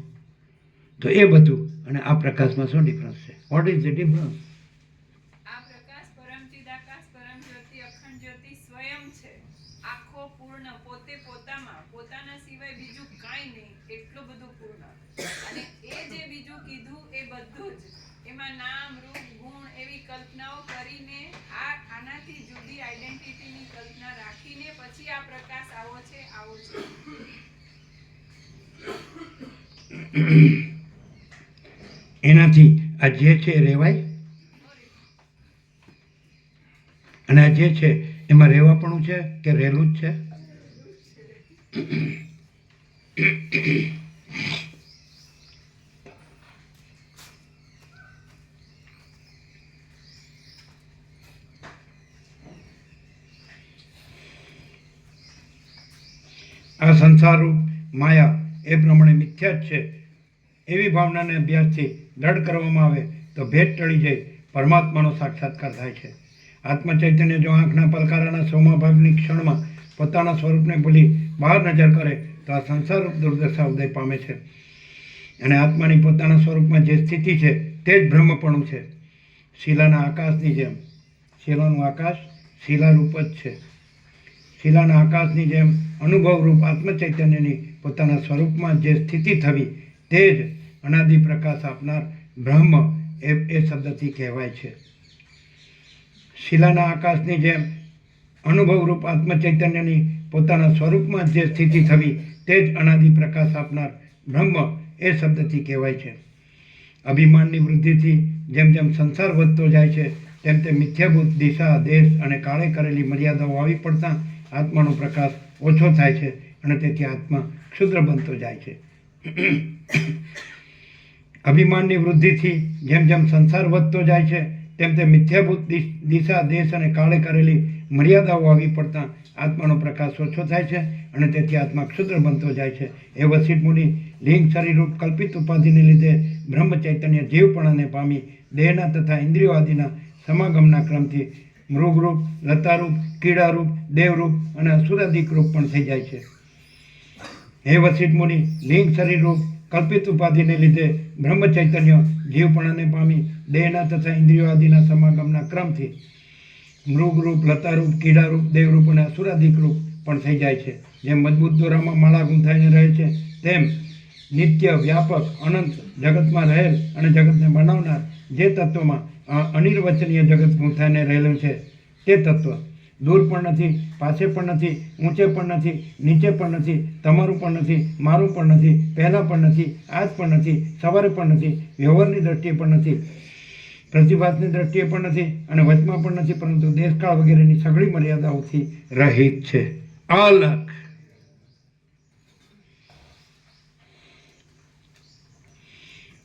તો એ બધું અને આ પ્રકાશમાં શું ડિફરન્સ છે? What is the difference? આ પ્રકાશ પરમચિદાકાશ પરમ જ્યોતિ અખંડ જ્યોતિ સ્વયં છે, આખો પૂર્ણ, પોતે પોતામાં, પોતાના સિવાય બીજું કાંઈ નહીં, એટલું બધું પૂર્ણ. અને એ જે બીજું કીધું એ બધું જ એમાં નામ, રૂપ, ગુણ એવી કલ્પનાઓ કરીને આનાથી જુદી આઈડેન્ટિટીની કલ્પના રાખીને પછી આ પ્રકાશ આવો છે, આવો છે. એનાથી આ જે છે એ રહેવાય, અને આ જે છે એમાં રહેવાપણું છે કે રહેલું જ છે? આ સંસારરૂપ માયા એ પ્રમાણે મિથ્યા જ છે એવી ભાવનાને અભ્યાસથી દ્રઢ કરવામાં આવે તો ભેદ ટળી જાય, પરમાત્માનો સાક્ષાત્કાર થાય છે. આત્મચૈતન્ય જો આંખના પલકારાના 100મા ભાગની ક્ષણમાં પોતાના સ્વરૂપને ભૂલી બહાર નજર કરે તો આ સંસારરૂપ દુર્દશા ઉદય પામે છે. અને આત્માની પોતાના સ્વરૂપમાં જે સ્થિતિ છે તે જ બ્રહ્મપણું છે. શિલાના આકાશની જેમ, શિલાનું આકાશ શિલારૂપ જ છે. શિલાના આકાશની જેમ અનુભવરૂપ આત્મચૈતન્યની પોતાના સ્વરૂપમાં જે સ્થિતિ થવી તે જ અનાદિ પ્રકાશ આપનાર બ્રહ્મ એ શબ્દથી કહેવાય છે. શિલાના આકાશની જેમ અનુભવરૂપ આત્મચૈતન્યની પોતાના સ્વરૂપમાં જે સ્થિતિ થવી તે જ અનાદિ પ્રકાશ આપનાર બ્રહ્મ એ શબ્દથી કહેવાય છે. અભિમાનની વૃદ્ધિથી જેમ જેમ સંસાર વધતો જાય છે તેમ તેમ મિથ્યાભૂત દિશા, દેશ અને કાળે કરેલી મર્યાદાઓ આવી પડતા આત્માનો પ્રકાશ ઓછો થાય છે અને તેથી આત્મા ક્ષુદ્ર બનતો જાય છે. અભિમાનની વૃદ્ધિથી જેમ જેમ સંસાર વધતો જાય છે તેમ તેમ મિથ્યાભૂત દિશા, દેશ અને કાળે કરેલી મર્યાદાઓ આવી પડતા આત્માનો પ્રકાશ ઓછો થાય છે અને તેથી આત્મા ક્ષુદ્ર બનતો જાય છે. એ વસિષ્ઠ મુનિ લિંગ શરીરરૂપ કલ્પિત ઉપાધિને લીધે બ્રહ્મ ચૈતન્ય જીવપણાને પામી દેહના તથા ઇન્દ્રિયો આદિના સમાગમના ક્રમથી મૃગરૂપ, લતારૂપ, કીડારૂપ, દેવરૂપ અને અસુરાદિક રૂપ પણ થઈ જાય છે. હે વસિષ્ઠ મુનિ, લિંગ શરીરરૂપ કલ્પિત ઉપાધિને લીધે બ્રહ્મ ચૈતન્ય જીવપણાને પામી દેહના તથા ઇન્દ્રિયો આદિના સમાગમના ક્રમથી મૃગરૂપ, લતારૂપ, કીડારૂપ, દેવરૂપ અને અસુરાદિક રૂપ પણ થઈ જાય છે. જેમ મજબૂત દોરામાં માળા ગૂંથાઈને રહે છે તેમ નિત્ય, વ્યાપક, અનંત જગતમાં રહેલ અને જગતને બનાવનાર જે તત્વમાં અનિર્વચનીય જગત ગૂંથાઈને રહેલું છે તે તત્વ દૂર પણ નથી, પાસે પણ નથી, ઊંચે પણ નથી, નીચે પણ નથી, તમારું પણ નથી, મારું પણ નથી, પહેલાં પણ નથી, આજ પણ નથી, સવારે પણ નથી, વ્યવહારની દ્રષ્ટિએ પણ નથી, પ્રતિભાસની દ્રષ્ટિએ પણ નથી અને વચમાં પણ નથી, પરંતુ દેશકાળ વગેરેની સઘળી મર્યાદાઓથી રહિત છે. અલગ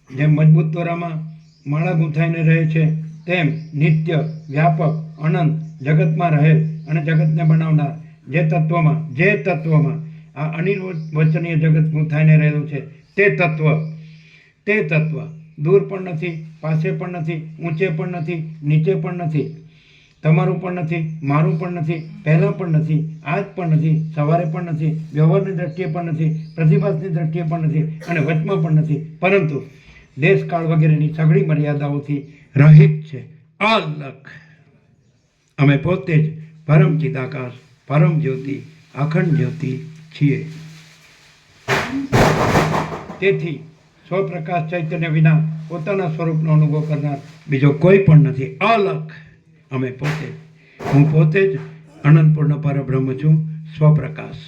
જેમ મજબૂત દોરામાં માળા ગૂંથાઈને રહે છે તેમ નિત્ય, વ્યાપક, અનંત જગતમાં રહેલ અને જગતને બનાવનાર જે તત્વમાં આ અનિર્વચનીય જગત ગૂંથાઈને રહેલું છે તે તત્વ દૂર પણ નથી, પાસે પણ નથી, ઊંચે પણ નથી, નીચે પણ નથી, તમારું પણ નથી, મારું પણ નથી, પહેલાં પણ નથી, આજ પણ નથી, સવારે પણ નથી, વ્યવહારની દ્રષ્ટિએ પણ નથી, પ્રતિભાસની દ્રષ્ટિએ પણ નથી અને વચમાં પણ નથી, પરંતુ દેશકાળ વગેરેની સઘળી મર્યાદાઓથી રહિત છે, અલગ. અમે પોતે જ પરમ ચિદાકાશ, પરમ જ્યોતિ, અખંડ જ્યોતિ છીએ. તેથી સ્વપ્રકાશ ચૈતન્ય વિના પોતાના સ્વરૂપનો અનુભવ કરનાર બીજો કોઈ પણ નથી, અલગ. અમે પોતે, હું પોતે જ અનંતપૂર્ણ પરબ્રહ્મ છું, સ્વપ્રકાશ.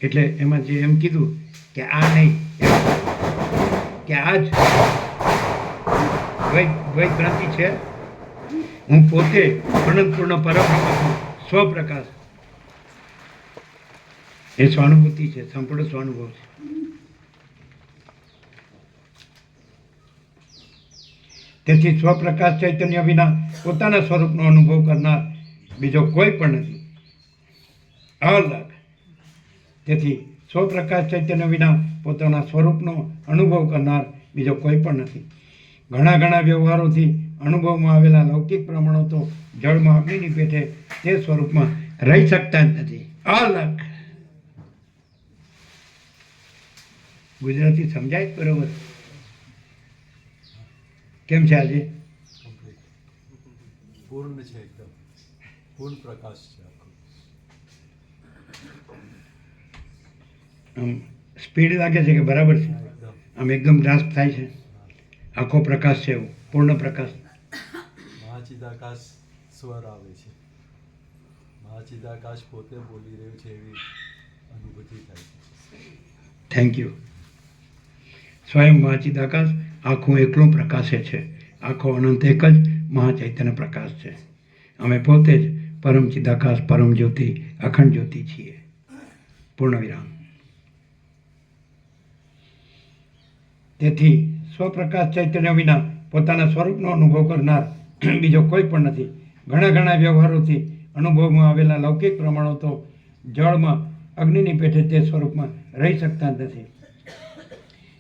એટલે એમાં જે એમ કીધું કે આ નહીં, કે આ જ દ્વૈત ભ્રાંતિ છે. હું પોતે અનંતપૂર્ણ પરબ્રહ્મ છું, સ્વપ્રકાશ. એ સ્વાનુભૂતિ છે, સંપૂર્ણ સ્વાનુભવ છે. તેથી સ્વપ્રકાશ ચૈતન્ય વિના પોતાના સ્વરૂપનો અનુભવ કરનાર બીજો કોઈ પણ નથી, અલગ. તેથી સ્વપ્રકાશ ચૈતન્ય વિના પોતાના સ્વરૂપનો અનુભવ કરનાર બીજો કોઈ પણ નથી. ઘણા વ્યવહારોથી અનુભવમાં આવેલા લૌકિક પ્રમાણો તો જળમાં અગ્નિની પેઠે તે સ્વરૂપમાં રહી શકતા જ નથી, અલગ. ગુજરાતી સમજાય જ બરોબર? કેમ છે આજે? પૂર્ણ છે, એકદમ પૂર્ણ પ્રકાશ છે આખું. સ્પીડ લાગે છે કે બરાબર છે? એકદમ આમ એકદમ ગ્રાસ્પ થાય છે, આખો પ્રકાશ છે, એવું પૂર્ણ પ્રકાશ. મહાચિદાકાશ સ્વર આવે છે, મહાચિદાકાશ પોતે બોલી રહ્યું છે એવી અનુભૂતિ થાય છે. Thank you. સ્વયં મહાચિદાકાશ આખું એકલું પ્રકાશે છે, આખો અનંત એક જ મહાચૈતન્ય પ્રકાશ છે. અમે પોતે જ પરમ ચિદાકાશ, પરમ જ્યોતિ, અખંડ જ્યોતિ છીએ. પૂર્ણ વિરામ. તેથી સ્વપ્રકાશ ચૈતન્ય વિના પોતાના સ્વરૂપનો અનુભવ કરનાર બીજો કોઈ પણ નથી. ઘણા વ્યવહારોથી અનુભવમાં આવેલા લૌકિક પ્રમાણો તો જળમાં અગ્નિની પેઠે તે સ્વરૂપમાં રહી શકતા જ નથી.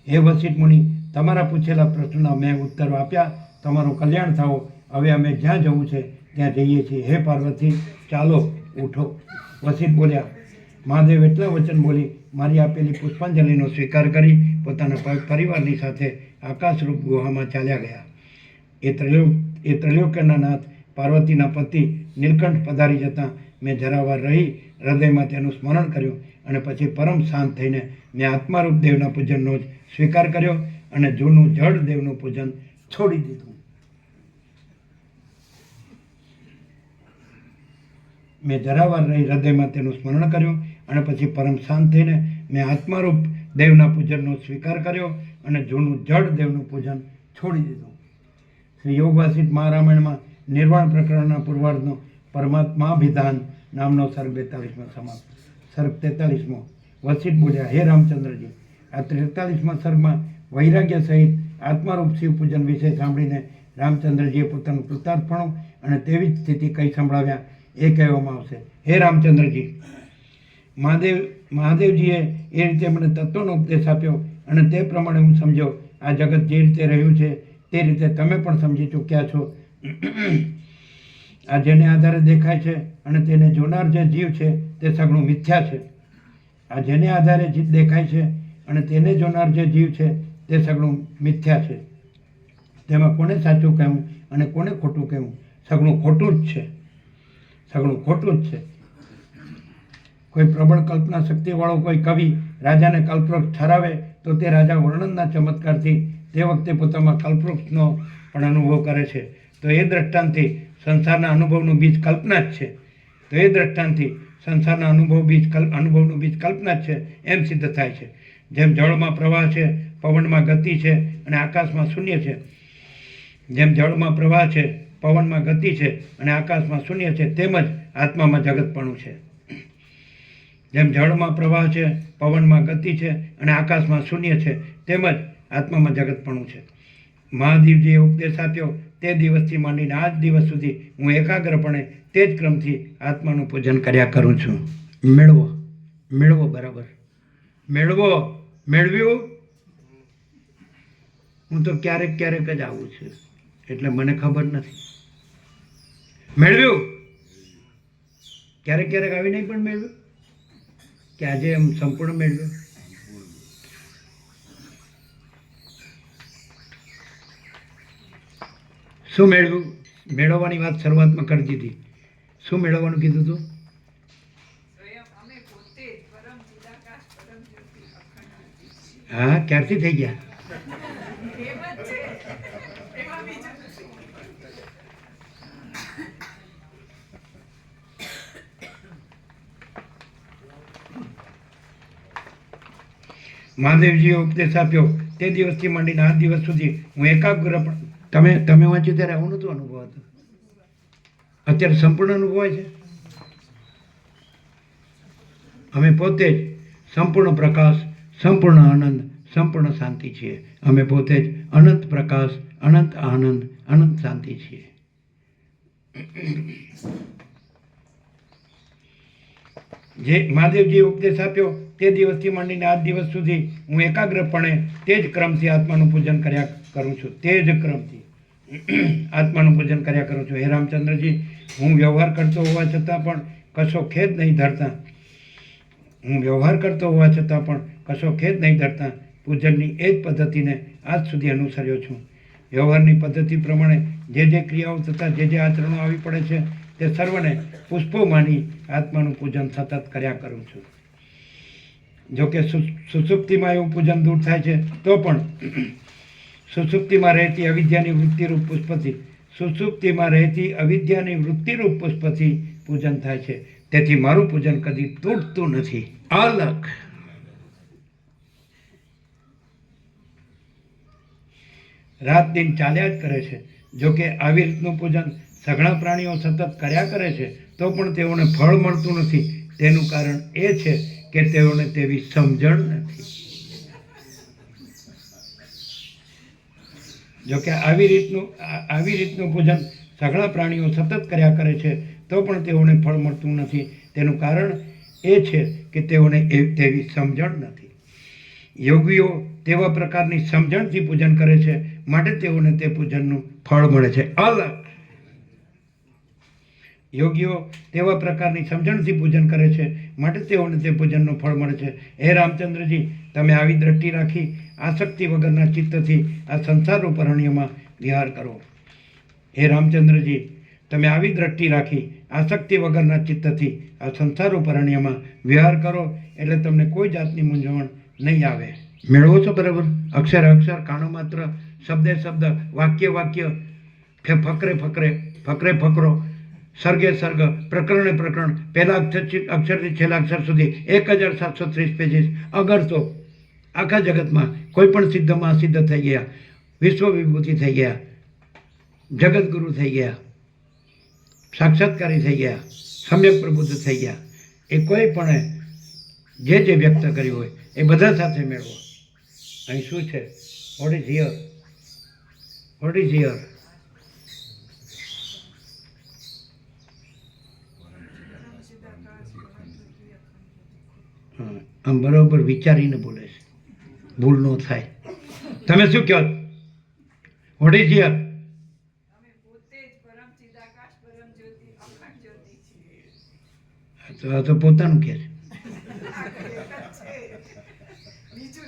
હે વસિષ્ઠ મુનિ, તમારા પૂછેલા પ્રશ્નના મેં ઉત્તરો આપ્યા. તમારું કલ્યાણ થાઓ. હવે અમે જ્યાં જવું છે ત્યાં જઈએ છીએ. હે પાર્વતી, ચાલો ઉઠો. વસિષ્ઠ બોલ્યા. મહાદેવ એટલા વચન બોલી મારી આપેલી પુષ્પાંજલિનો સ્વીકાર કરી પોતાના પરિવારની સાથે આકાશરૂપ ગુહામાં ચાલ્યા ગયા. એ ત્રૈલોક્યના નાથ પાર્વતીના પતિ નીલકંઠ પધારી જતાં મેં જરાવાર રહી હૃદયમાં તેનું સ્મરણ કર્યું અને પછી પરમ શાંત થઈને મેં આત્મારૂપ દેવના પૂજનનો જ સ્વીકાર કર્યો અને જૂનું જડ દેવનું પૂજન છોડી દીધું. મેં જરાવાર રહી હૃદયમાં તેનું સ્મરણ કર્યું અને પછી પરમ શાંત થઈને મેં આત્મારૂપ દેવના પૂજનનો સ્વીકાર કર્યો અને જૂનું જડ દેવનું પૂજન છોડી દીધું. શ્રી યોગ વાસિષ્ઠ મહારામાયણમાં નિર્વાણ પ્રકરણના પૂર્વાર્ધનો પરમાત્માભિધાન નામનો સર્ગ 42માં સમાપ્ત. સર્ગ 43મો. વસિષ્ઠ બોલ્યા, હે રામચંદ્રજી, આ 43મા સર્ગમાં વૈરાગ્ય સહિત આત્મારૂપ શિવ પૂજન વિશે સાંભળીને રામચંદ્રજીએ પોતાનું કૃતાર્થપણું અને તેવી જ સ્થિતિ કઈ સંભળાવ્યા એ કહેવામાં આવશે. હે રામચંદ્રજી, મહાદેવજીએ એ રીતે મને તત્વનો ઉપદેશ આપ્યો અને તે પ્રમાણે હું સમજ્યો. આ જગત જે રીતે રહ્યું છે તે રીતે તમે પણ સમજી ચૂક્યા છો. આ જેને આધારે દેખાય છે અને તેને જોનાર જે જીવ છે તે સઘળું મિથ્યા છે. આ જેને આધારે દેખાય છે અને તેને જોનાર જે જીવ છે તે સઘળું મિથ્યા છે. તેમાં કોને સાચું કહેવું અને કોને ખોટું કહેવું? સઘળું ખોટું જ છે, સઘળું ખોટું જ છે. કોઈ પ્રબળ કલ્પના શક્તિવાળો કોઈ કવિ રાજાને કલ્પવૃક્ષ ઠરાવે તો તે રાજા વર્ણનના ચમત્કારથી તે વખતે પોતામાં કલ્પવૃક્ષનો પણ અનુભવ કરે છે. તો એ દ્રષ્ટાંતથી સંસારના અનુભવનું બીજ કલ્પના જ છે. તો એ દ્રષ્ટાંતથી સંસારના અનુભવનું બીજ કલ્પના જ છે એમ સિદ્ધ થાય છે. જેમ જળમાં પ્રવાહ છે, પવનમાં ગતિ છે અને આકાશમાં શૂન્ય છે, જેમ જળમાં પ્રવાહ છે, પવનમાં ગતિ છે અને આકાશમાં શૂન્ય છે, તેમજ આત્મામાં જગતપણું છે. જેમ જળમાં પ્રવાહ છે, પવનમાં ગતિ છે અને આકાશમાં શૂન્ય છે, તેમજ આત્મામાં જગતપણું છે. મહાદેવજીએ ઉપદેશ આપ્યો તે દિવસથી માંડીને આજ દિવસ સુધી હું એકાગ્રપણે તે જ ક્રમથી આત્માનું પૂજન કર્યા કરું છું. મેળવો બરાબર, મેળવ્યું. હું તો ક્યારેક ક્યારેક જ આવું છું, એટલે મને ખબર નથી. મેળવ્યું? ક્યારેક ક્યારેક આવી નહીં પણ મેળવ્યું કે આજે એમ સંપૂર્ણ મેળવ્યું? શું મેળવ્યું? મેળવવાની વાત શરૂઆતમાં કરી દીધી. શું મેળવવાનું કીધું હતું? સ્વયં અમે પોતે જ પરમ ચિદાકાશ પરમ જ્યોતિ અખંડ જ્યોતિ છીએ. હા, ક્યારથી થઈ ગયા? એમ જ છે, એમાં બીજું નથી. મહાદેવજીએ ઉપદેશ આપ્યો તે દિવસથી માંડીને આ દિવસ સુધી હું એકાગ્ર તમે વાંચ્યું ત્યારે આવું નહોતું અનુભવાતું. અત્યારે સંપૂર્ણ અનુભવાય છે. અમે પોતે જ સંપૂર્ણ પ્રકાશ, સંપૂર્ણ આનંદ, સંપૂર્ણ શાંતિ છીએ. અમે પોતે જ અનંત પ્રકાશ, અનંત આનંદ, અનંત શાંતિ છીએ. જે મહાદેવજીએ ઉપદેશ આપ્યો તે દિવસથી માંડીને આજ દિવસ સુધી હું એકાગ્રપણે તે જ ક્રમથી આત્માનું પૂજન કર્યા કરું છું. તે જ ક્રમથી આત્માનું પૂજન કર્યા કરું છું. હે રામચંદ્રજી, હું વ્યવહાર કરતો હોવા છતાં પણ કશો ખેદ નહીં ધરતા. હું વ્યવહાર કરતો હોવા છતાં પણ કશો ખેદ નહીં ધરતા પૂજનની એ જ પદ્ધતિને આજ સુધી અનુસર્યો છું. વ્યવહારની પદ્ધતિ પ્રમાણે જે જે ક્રિયાઓ તથા જે જે આચરણો આવી પડે છે તે સર્વને પુષ્પો માની આત્માનું પૂજન સતત કર્યા કરું છું. જોકે સુષુપ્તિમાં એવું પૂજન દૂર થાય છે તો પણ સુષુપ્તિમાં રહેતી અવિદ્યાની વૃત્તિરૂપ પુષ્પથી વૃત્તિરૂપ પુષ્પથી પૂજન થાય છે. તેથી મારું પૂજન કદી તૂટતું નથી. અલગ રાત દિન ચાલ્યા જ કરે છે. જોકે આવી રીતનું પૂજન સઘળા પ્રાણીઓ સતત કર્યા કરે છે તો પણ તેઓને ફળ મળતું નથી. તેનું કારણ એ છે કે તેઓને તેવી સમજણ નથી. જોકે આવી રીતનું પૂજન સઘળા પ્રાણીઓ સતત કર્યા કરે છે તો પણ તેઓને ફળ મળતું નથી. તેનું કારણ એ છે કે તેઓને તેવી સમજણ નથી. યોગીઓ તેવા પ્રકારની સમજણથી પૂજન કરે છે માટે તેઓને તે પૂજનનું ફળ મળે છે. અલગ યોગીઓ તેવા પ્રકારની સમજણથી પૂજન કરે છે માટે તેઓને તે પૂજનનું ફળ મળે છે. હે રામચંદ્રજી, તમે આવી દ્રષ્ટિ રાખી આસક્તિ વગરના ચિત્તથી આ સંસારરૂપ અરણ્યમાં વિહાર કરો. હે રામચંદ્રજી, તમે આવી દ્રષ્ટિ રાખી આસક્તિ વગરના ચિત્તથી આ સંસારરૂપ અરણ્યમાં વિહાર કરો એટલે તમને કોઈ જાતની મૂંઝવણ નહીં આવે. મેળવો છો બરાબર? અક્ષર અક્ષર, કાણો માત્ર, શબ્દે શબ્દ, વાક્ય વાક્ય, ફકરે ફકરે, ફકરે ફકરો, સર્ગે સર્ગ, પ્રકરણે પ્રકરણ, પહેલા અક્ષરથી છેલ્લા અક્ષર સુધી 1730 પેજીસ. અગર તો આખા જગતમાં કોઈ પણ સિદ્ધમાં સિદ્ધ થઈ ગયા, વિશ્વ વિભૂતિ થઈ ગયા, જગતગુરુ થઈ ગયા, સાક્ષાત્કારી થઈ ગયા, સમ્યક પ્રબુદ્ધ થઈ ગયા, એ કોઈ પણ જે વ્યક્ત કર્યું હોય એ બધા સાથે મેળવો. અહીં શું છે? What is here? What is here? આમ બરાબર વિચારીને બોલે છે, ભૂલ ન થાય. તમે શું કહો? What is here? અમે પોતે જ પરમ ચિદાકાશ પરમ જ્યોતિ અખંડ જ્યોતિ છીએ. આ તો પોતાનું કહે છે. બીજું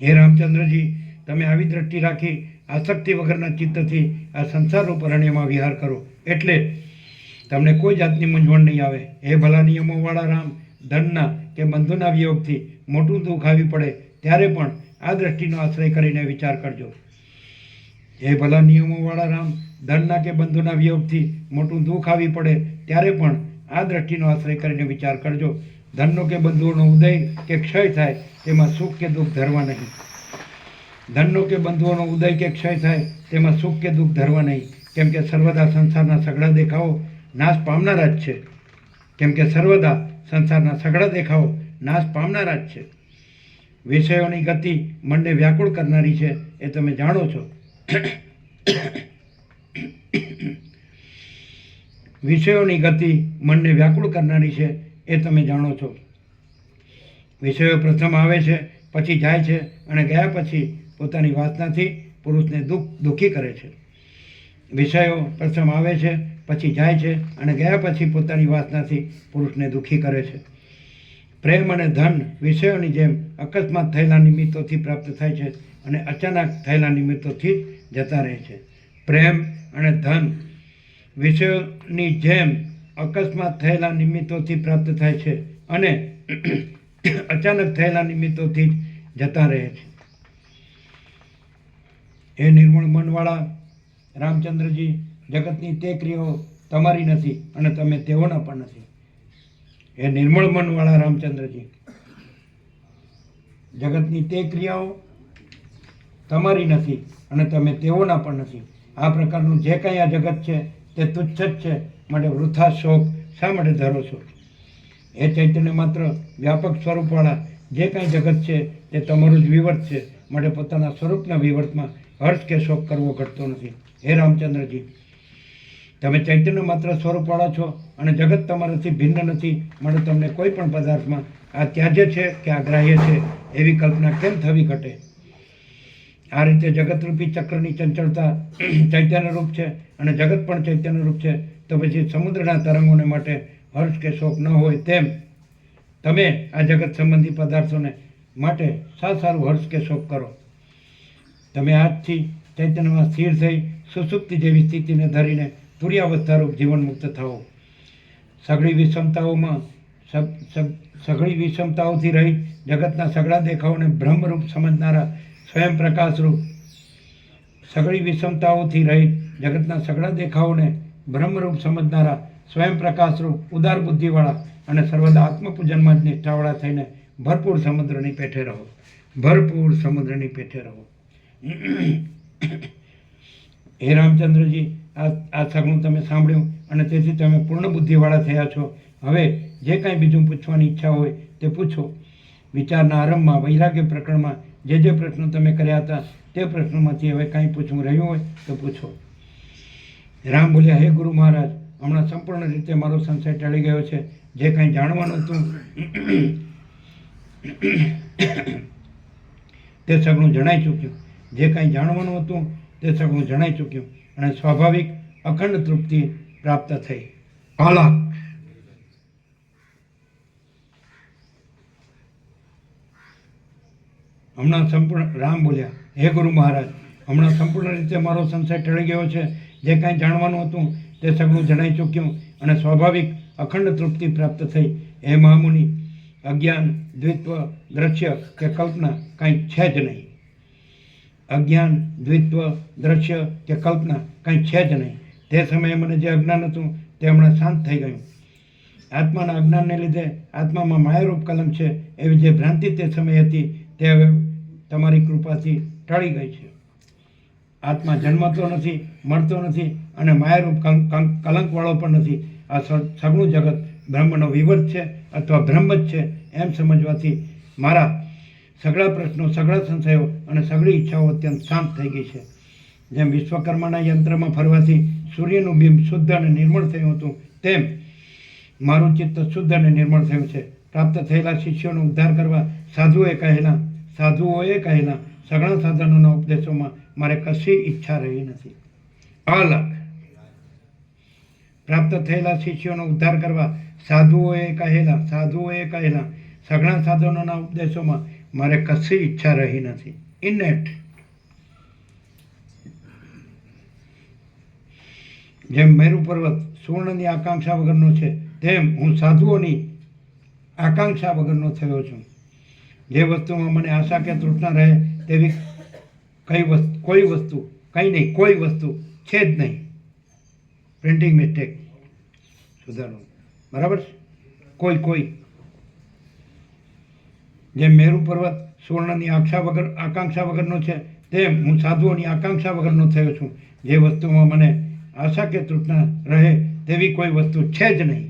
હે રામચંદ્રજી, તમે આવી દ્રષ્ટિ રાખી આસક્તિ વગરના ચિત્તથી આ સંસારરૂપ અરણ્યમાં વિહાર કરો એટલે તમને કોઈ જાતની મૂંઝવણ નહીં આવે. હે ભલા નિયમોવાળા રામ, ધનના કે બંધુના વિયોગથી મોટું દુઃખ આવી પડે ત્યારે પણ આ દ્રષ્ટિનો આશ્રય કરીને વિચાર કરજો. હે ભલા નિયમોવાળા રામ, ધનના કે બંધુના વિયોગથી મોટું દુઃખ આવી પડે ત્યારે પણ આ દ્રષ્ટિનો આશ્રય કરીને વિચાર કરજો. ધનનો કે બંધુઓનો ઉદય કે ક્ષય થાય તેમાં સુખ કે દુઃખ ધરવા નહીં. ધનનો કે બંધુઓનો ઉદય કે ક્ષય થાય તેમાં સુખ કે દુઃખ ધરવા નહીં. કેમ કે સર્વદા સંસારના સઘળા દેખાવો નાશ પામનારા જ છે. કેમ કે સર્વદા સંસારના સઘળા દેખાવો નાશ પામનારા જ છે. વિષયોની ગતિ મનને વ્યાકુળ કરનારી છે એ તમે જાણો છો. વિષયોની ગતિ મનને વ્યાકુળ કરનારી છે એ તમે જાણો છો. વિષયો પ્રથમ આવે છે, પછી જાય છે અને ગયા પછી પોતાની વાસનાથી પુરુષને દુઃખી કરે છે. વિષયો પ્રથમ આવે છે, પછી જાય છે અને ગયા પછી પોતાની વાસનાથી પુરુષને દુઃખી કરે છે. પ્રેમ અને ધન વિષયોની જેમ અકસ્માત થયેલા નિમિત્તોથી પ્રાપ્ત થાય છે અને અચાનક થયેલા નિમિત્તોથી જ જતા રહે છે. પ્રેમ અને ધન વિષયોની જેમ અકસ્માત થયેલા નિમિત્તોથી પ્રાપ્ત થાય છે અને અચાનક થયેલા નિમિત્તોથી જ જતા રહે છે. એ નિર્મળ મનવાળા રામચંદ્રજી, જગતની તે ક્રિયાઓ તમારી નથી અને તમે તેઓના પણ નથી. એ નિર્મળ મનવાળા રામચંદ્રજી, જગતની તે ક્રિયાઓ તમારી નથી અને તમે તેઓના પણ નથી. આ પ્રકારનું જે કંઈ આ જગત છે તે તુચ્છ જ છે, માટે વૃથા શોક શા માટે ધરો છો? એ ચૈતન્ય માત્ર વ્યાપક સ્વરૂપવાળા જે કાંઈ જગત છે તે તમારું જ વિવર્ત છે, માટે પોતાના સ્વરૂપના વિવર્તમાં હર્ષ કે શોક કરવો ઘટતો નથી. હે રામચંદ્રજી, તમે ચૈતન્ય માત્ર સ્વરૂપવાળા છો અને જગત તમારાથી ભિન્ન નથી, માટે તમને કોઈ પણ પદાર્થમાં આ ત્યાજ્ય છે કે આ ગ્રાહ્ય છે એવી કલ્પના કેમ થવી ઘટે? આ રીતે જગતરૂપી ચક્રની ચંચળતા ચૈતન્યરૂપ છે અને જગત પણ ચૈતન્યરૂપ છે, તો પછી સમુદ્રના તરંગોને માટે હર્ષ કે શોક ન હોય તેમ તમે આ જગત સંબંધી પદાર્થોને માટે સારું હર્ષ કે શોક કરો. તમે આજથી ચૈતન્યમાં સ્થિર થઈ સુસુપ્તિ જેવી સ્થિતિને ધરીને તુર્યાવસ્થારૂપ જીવન મુક્ત થાઓ. સઘળી વિષમતાઓથી રહી જગતના સઘળા દેખાવોને બ્રહ્મરૂપ સમજનારા સ્વયં પ્રકાશરૂપ, સઘળી વિષમતાઓથી રહી જગતના સઘળા દેખાવોને બ્રહ્મરૂપ સમજનારા સ્વયં પ્રકાશરૂપ ઉદાર બુદ્ધિવાળા અને સર્વદા આત્મપૂજનમાં જ નિષ્ઠાવાળા થઈને ભરપૂર સમુદ્રની પેઠે રહો. ભરપૂર સમુદ્રની પેઠે રહો. હે રામચંદ્રજી, આ સગળું તમે સાંભળ્યું અને તેથી તમે પૂર્ણ બુદ્ધિવાળા થયા છો. હવે જે કાંઈ બીજું પૂછવાની ઈચ્છા હોય તે પૂછો. વિચારના આરંભમાં વૈરાગ્ય પ્રકરણમાં જે પ્રશ્નો તમે કર્યા હતા તે પ્રશ્નોમાંથી હવે કાંઈ પૂછવું રહ્યું હોય તો પૂછો. રામ બોલ્યા, હે ગુરુ મહારાજ, હમણાં સંપૂર્ણ રીતે મારો સંશય ટળી ગયો છે. જે કાંઈ જાણવાનું હતું તે સગળું જણાઈ ચૂક્યું. જે કાંઈ જાણવાનું હતું તે સગળું જણાઈ ચૂક્યું અને સ્વાભાવિક અખંડ તૃપ્તિ પ્રાપ્ત થઈ. પાલક હમણાં સંપૂર્ણ રામ બોલ્યા, હે ગુરુ મહારાજ, હમણાં સંપૂર્ણ રીતે મારો સંશય ટળી ગયો છે. જે કાંઈ જાણવાનું હતું તે સગળું જણાઈ ચૂક્યું અને સ્વાભાવિક અખંડ તૃપ્તિ પ્રાપ્ત થઈ. હે મહામુનિ, અજ્ઞાન, દ્વિત્વ, દ્રશ્ય કે કલ્પના કાંઈ છે જ નહીં. અજ્ઞાન, દ્વિત્વ, દ્રશ્ય કે કલ્પના કાંઈ છે જ નહીં. તે સમયે મને જે અજ્ઞાન હતું તે હમણાં શાંત થઈ ગયું. આત્માના અજ્ઞાનને લીધે આત્મામાં માયારૂપ કલંક છે એવી જે ભ્રાંતિ તે સમયે હતી તે હવે તમારી કૃપાથી ટળી ગઈ છે. આત્મા જન્મતો નથી, મળતો નથી અને માયારૂપ કલંકવાળો પણ નથી. આ સગળું જગત બ્રહ્મનો વિવર્ત છે અથવા બ્રહ્મ જ છે એમ સમજવાથી મારા સઘળા પ્રશ્નો, સઘળા સંશયો અને સઘળી ઈચ્છાઓ અત્યંત શાંત થઈ ગઈ છે. જેમ વિશ્વકર્માના યંત્રમાં ફરવાથી સૂર્યનું બિંબ શુદ્ધ અને નિર્મળ થયું હતું, તેમ મારું ચિત્ત શુદ્ધ અને નિર્મળ થયું છે. પ્રાપ્ત થયેલા શિષ્યોનો ઉદ્ધાર કરવા સાધુઓએ કહેલા સઘળા સાધનોના ઉપદેશોમાં મારે કશી ઈચ્છા રહી નથી. અલગ પ્રાપ્ત થયેલા શિષ્યોનો ઉદ્ધાર કરવા સાધુઓએ કહેલા સઘળા સાધનોના ઉપદેશોમાં મારે કશી ઈચ્છા રહી નથી. ઇનેટ જેમ મેરુ પર્વત સુવર્ણની આકાંક્ષા વગરનો છે, તેમ હું સાધુઓની આકાંક્ષા વગરનો થયો છું. જે વસ્તુમાં મને આશા કે તૃષ્ણા રહે તેવી કોઈ વસ્તુ છે જ નહીં. પ્રિન્ટિંગ મિસ્ટેક સુધારો, બરાબર છે? કોઈ જેમ મેરુ પર્વત સુવર્ણની આકાંક્ષા વગરનો છે, તેમ હું સાધુઓની આકાંક્ષા વગરનો થયો છું. જે વસ્તુમાં મને આશા કે તૃષ્ણા રહે તેવી કોઈ વસ્તુ છે જ નહીં.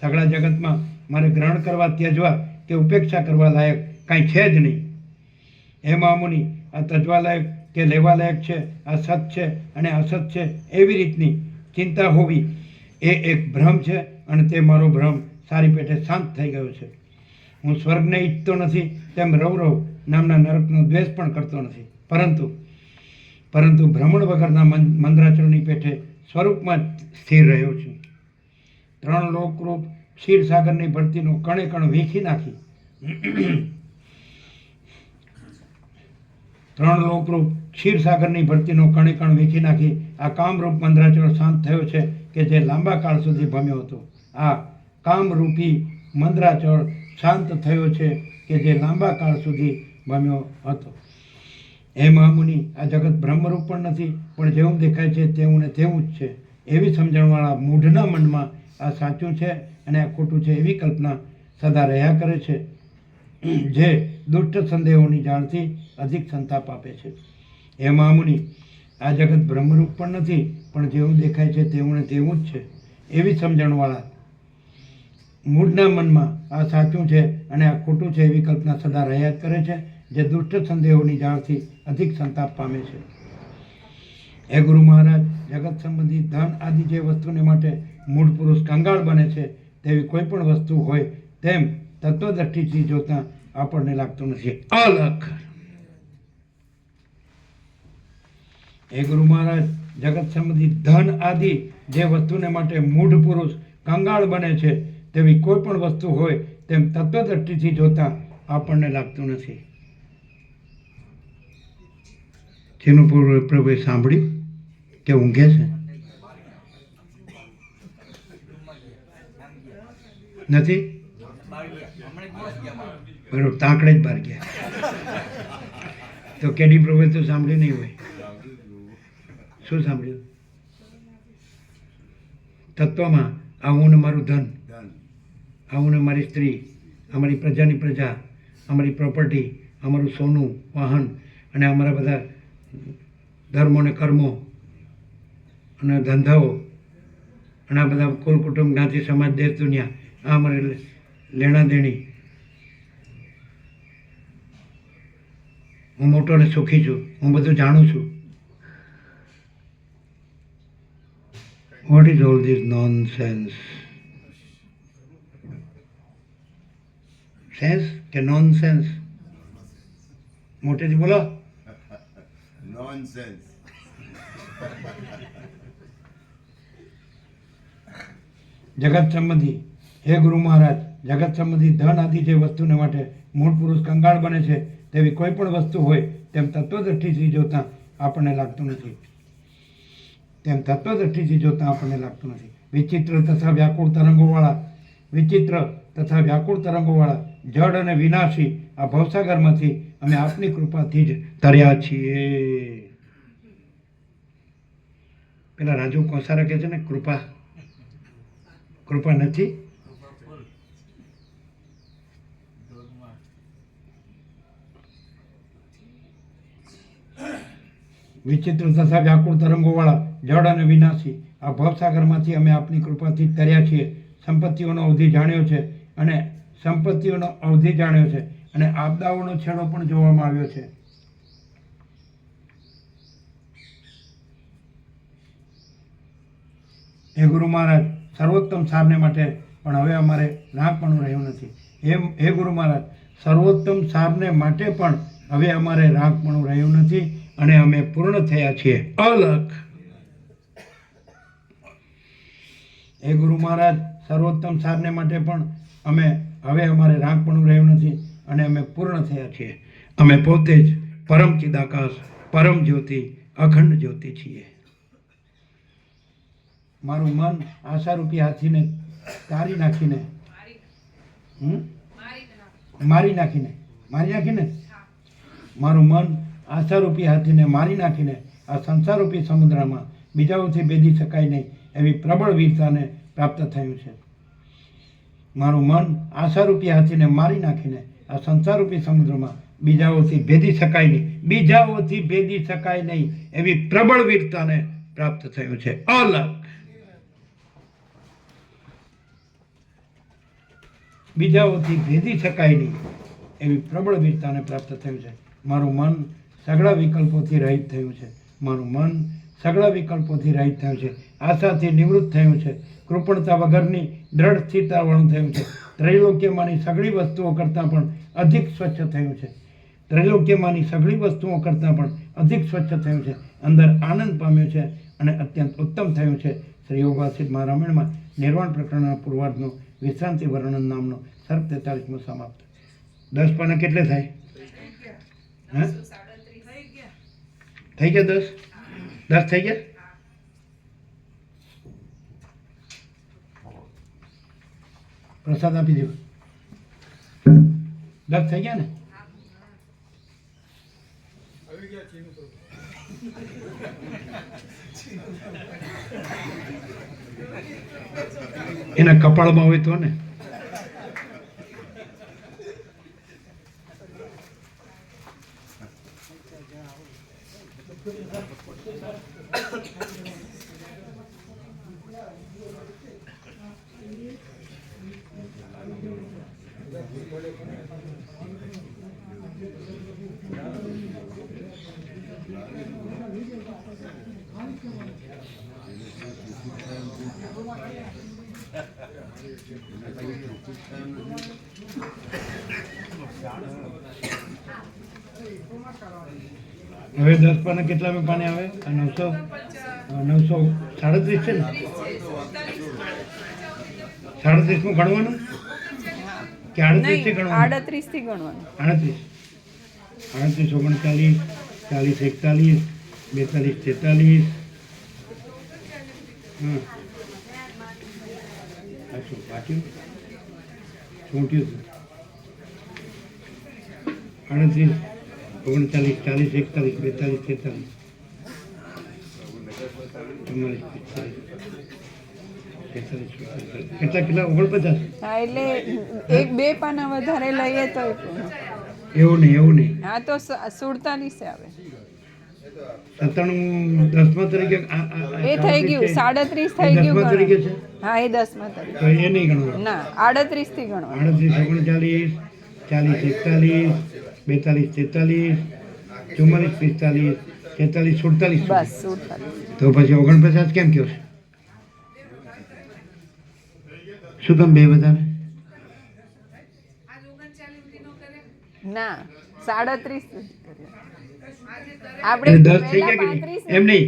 સઘળા જગતમાં મારે ગ્રહણ કરવા, ત્યજવા કે ઉપેક્ષા કરવા લાયક કાંઈ છે જ નહીં. હે મહામુનિ, આ તજવા લાયક કે લેવા લાયક છે, આ સત છે અને અસત છે એવી રીતની ચિંતા હોવી એ એક ભ્રમ છે અને તે મારો ભ્રમ સારી પેટે શાંત થઈ ગયો છે. હું સ્વર્ગને ઈચ્છતો નથી, તેમ રૌરવ નામના નરકનો દ્વેષ પણ કરતો નથી, પરંતુ ભ્રમણ વગરના મંદ્રાચળની પેઠે સ્વરૂપમાં સ્થિર રહ્યો છું. 3 લોકરૂપ ક્ષીરસાગરની ભરતીનો કણે કણ વીખી નાખી 3 લોકરૂપ ક્ષીરસાગરની ભરતીનો કણે કણ વીખી નાખી આ કામરૂપ મંદ્રાચળ શાંત થયો છે કે જે લાંબા કાળ સુધી ભમ્યો હતો. આ કામરૂપી મંદ્રાચળ શાંત થયો છે કે જે લાંબા કાળ સુધી ભમ્યો હતો. હે મહામુનિ, આ જગત બ્રહ્મરૂપ પણ નથી, પણ જેવું દેખાય છે તેવું ને તેવું જ છે એવી સમજણવાળા મૂઢના મનમાં આ સાચું છે અને આ ખોટું છે એવી કલ્પના સદા રહ્યા કરે છે, જે દુષ્ટ સંદેહોની જાણથી અધિક સંતાપ આપે છે. હે મહામુનિ, આ જગત બ્રહ્મરૂપ પણ નથી, પણ જેવું દેખાય છે તેવું ને તેવું જ છે એવી સમજણવાળા મૂળના મનમાં આ સાચું છે અને આ ખોટું છે એવી કલ્પના સદા રહ્યા જ કરે છે, જે દુષ્ટ સંદેહોની જાળથી અધિક સંતાપ પામે છે. હે ગુરુ મહારાજ, જગત સંબંધી ધન આદિ જે વસ્તુને માટે મૂળ પુરુષ કંગાળ બને છે તેવી કોઈ પણ વસ્તુ હોય તેમ તત્વદ્રષ્ટિથી જોતા આપણને લાગતું નથી. અલખ. હે ગુરુ મહારાજ, જગત સંબંધી ધન આદિ જે વસ્તુને માટે મૂઢ પુરુષ કંગાળ બને છે તેવી કોઈ પણ વસ્તુ હોય તેમ તત્વદ્રષ્ટિથી જોતા આપણને લાગતું નથી. જેનું પ્રભુએ સાંભળ્યું કે ઊંઘે છે નથી, બરોબર, તાંકડે જ બહાર ગયા તો કેડી પ્રભુએ તો સાંભળ્યું નહીં હોય. શું સાંભળ્યું? તત્વમાં આવું ને મારું ધન, આવું ને મારી સ્ત્રી, અમારી પ્રજાની પ્રજા, અમારી પ્રોપર્ટી, અમારું સોનું, વાહન અને અમારા બધા ધર્મો ને કર્મો અને ધંધાઓ અને આ બધા કુલ કુટુંબ જ્ઞાતિ સમાજ દેશ દુનિયા આ અમારે લેણા દેણી. હું મોટો ને સુખી છું, હું બધું જાણું છું. What is all this nonsense? Sense કે નોનસેન્સ? મોટેથી બોલો. નોનસેન્સ. જગત સંબંધી, હે ગુરુ મહારાજ, જગત સંબંધી ધન આદિ જે વસ્તુને માટે મૂળ પુરુષ કંગાળ બને છે તેવી કોઈ પણ વસ્તુ હોય તેમ તત્વદ્રષ્ટિથી જોતા આપણને લાગતું નથી. વિચિત્ર તથા વ્યાકુળ તરંગોવાળા જડ અને વિનાશી આ ભવસાગરમાંથી અમે આપની કૃપાથી જ તર્યા છીએ. પેલા રાજુ કોસારા કહે છે ને, કૃપા નથી. વિચિત્ર તથા વ્યાકુળ તરંગોવાળા જડ અને વિનાશી આ ભવસાગરમાંથી અમે આપની કૃપાથી જ તર્યા છીએ. સંપત્તિઓનો અવધિ જાણ્યો છે અને આપદાઓનો છેડો પણ જોવામાં આવ્યો છે. હે ગુરુ મહારાજ, સર્વોત્તમ સારને માટે પણ હવે અમારે રાંકપણું રહ્યું નથી. હે ગુરુ મહારાજ, સર્વોત્તમ સારને માટે પણ હવે અમારે રાંકપણું રહ્યું નથી અને અમે પૂર્ણ થયા છીએ. અલખ. હે ગુરુ મહારાજ, સર્વોત્તમ સારને માટે પણ હવે અમારે રાંકપણું રહ્યું નથી અને અમે પૂર્ણ થયા છીએ. અમે પોતે જ પરમ ચિદાકાશ, પરમ જ્યોતિ, અખંડ જ્યોતિ છીએ. મારું મન આશારૂપી હાથીને તારી નાખીને મારી નાખીને મારું મન આશારૂપી હાથીને મારી નાખીને આ સંસારરૂપી સમુદ્રમાં બીજાઓથી ભેદી શકાય નહીં એવી પ્રબળ વીરતાને પ્રાપ્ત થયું છે. મારું મન આશારૂપી હાથીને મારી નાખીને આ સંસારરૂપી સમુદ્રમાં બીજાઓથી ભેદી શકાય નહીં એવી પ્રબળ વીરતાને પ્રાપ્ત થયું છે. અલગ. બીજાઓથી ભેદી શકાય નહીં એવી પ્રબળ વીરતાને પ્રાપ્ત થયું છે. મારું મન સઘળા વિકલ્પોથી રહિત થયું છે. મારું મન સગળા વિકલ્પોથી રહિત થયું છે, આશાથી નિવૃત્ત થયું છે, કૃપણતા વગરની દ્રઢ સ્થિરતાવાળું થયું છે, ત્રૈલોક્યમાંની સગળી વસ્તુઓ કરતાં પણ અધિક સ્વચ્છ થયું છે, ત્રૈલોક્યમાંની સગળી વસ્તુઓ કરતાં પણ અધિક સ્વચ્છ થયું છે, અંદર આનંદ પામ્યો છે અને અત્યંત ઉત્તમ થયું છે. શ્રી યોગવાસિત મહારામાયણમાં નિર્વાણ પ્રકરણના પૂર્વાર્ધનો વિશ્રાંતિ વર્ણન નામનો સર્ગ 43મો સમાપ્ત. 10 પાના કેટલે થાય? હા 937 થઈ ગયા 10 થઈ ગયા. પ્રસાદ આપી દો. 10 થઈ ગયા ને? એના કપાળમાં હોય તો ને. હવે 10 પાના કેટલા પાને આવે? 937 છે ને? 37 માં ગણવાનું કે 38 થી ગણવાનું? 38 થી ગણવાનું. 38 39 40 41 42 43 હા શું વાંચ્યું? શું થયું? 38 39 40 41 42 43 કેટલા 49? હા એટલે એક બે પાના વધારે લઈએ તો એવું નહીં. હા તો 47 આવે. 97 10મા તરીકે એ થઈ ગયું 37 થઈ ગયું. 10મા તરીકે છે. હા એ 10મા તરીકે. તો એ નહીં ગણવાનું. ના 38 થી ગણવાનું. 38 39 40 41 42 43 44 45 43 47 બસ 47. તો પછી 49 કેમ કહો છો? શું તમે બે વધારે? ના 37 એટલે 10 થઈ ગયા કે નહીં? એમ નહીં,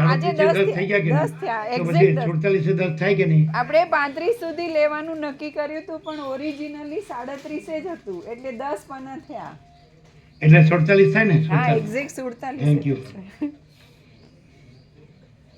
આજે 37 થઈ ગયા કે 10 નહીં? થયા તો પછી exact 47 10 થાય કે નહીં? આપણે 35 સુધી લેવાનું નક્કી કર્યું હતું પણ ઓરિજિનલી 37 જ હતું એટલે 10 પાના થયા. એટલે 47 થાય ને? હા 47. એક્ઝેક્ટ 47. Thank you.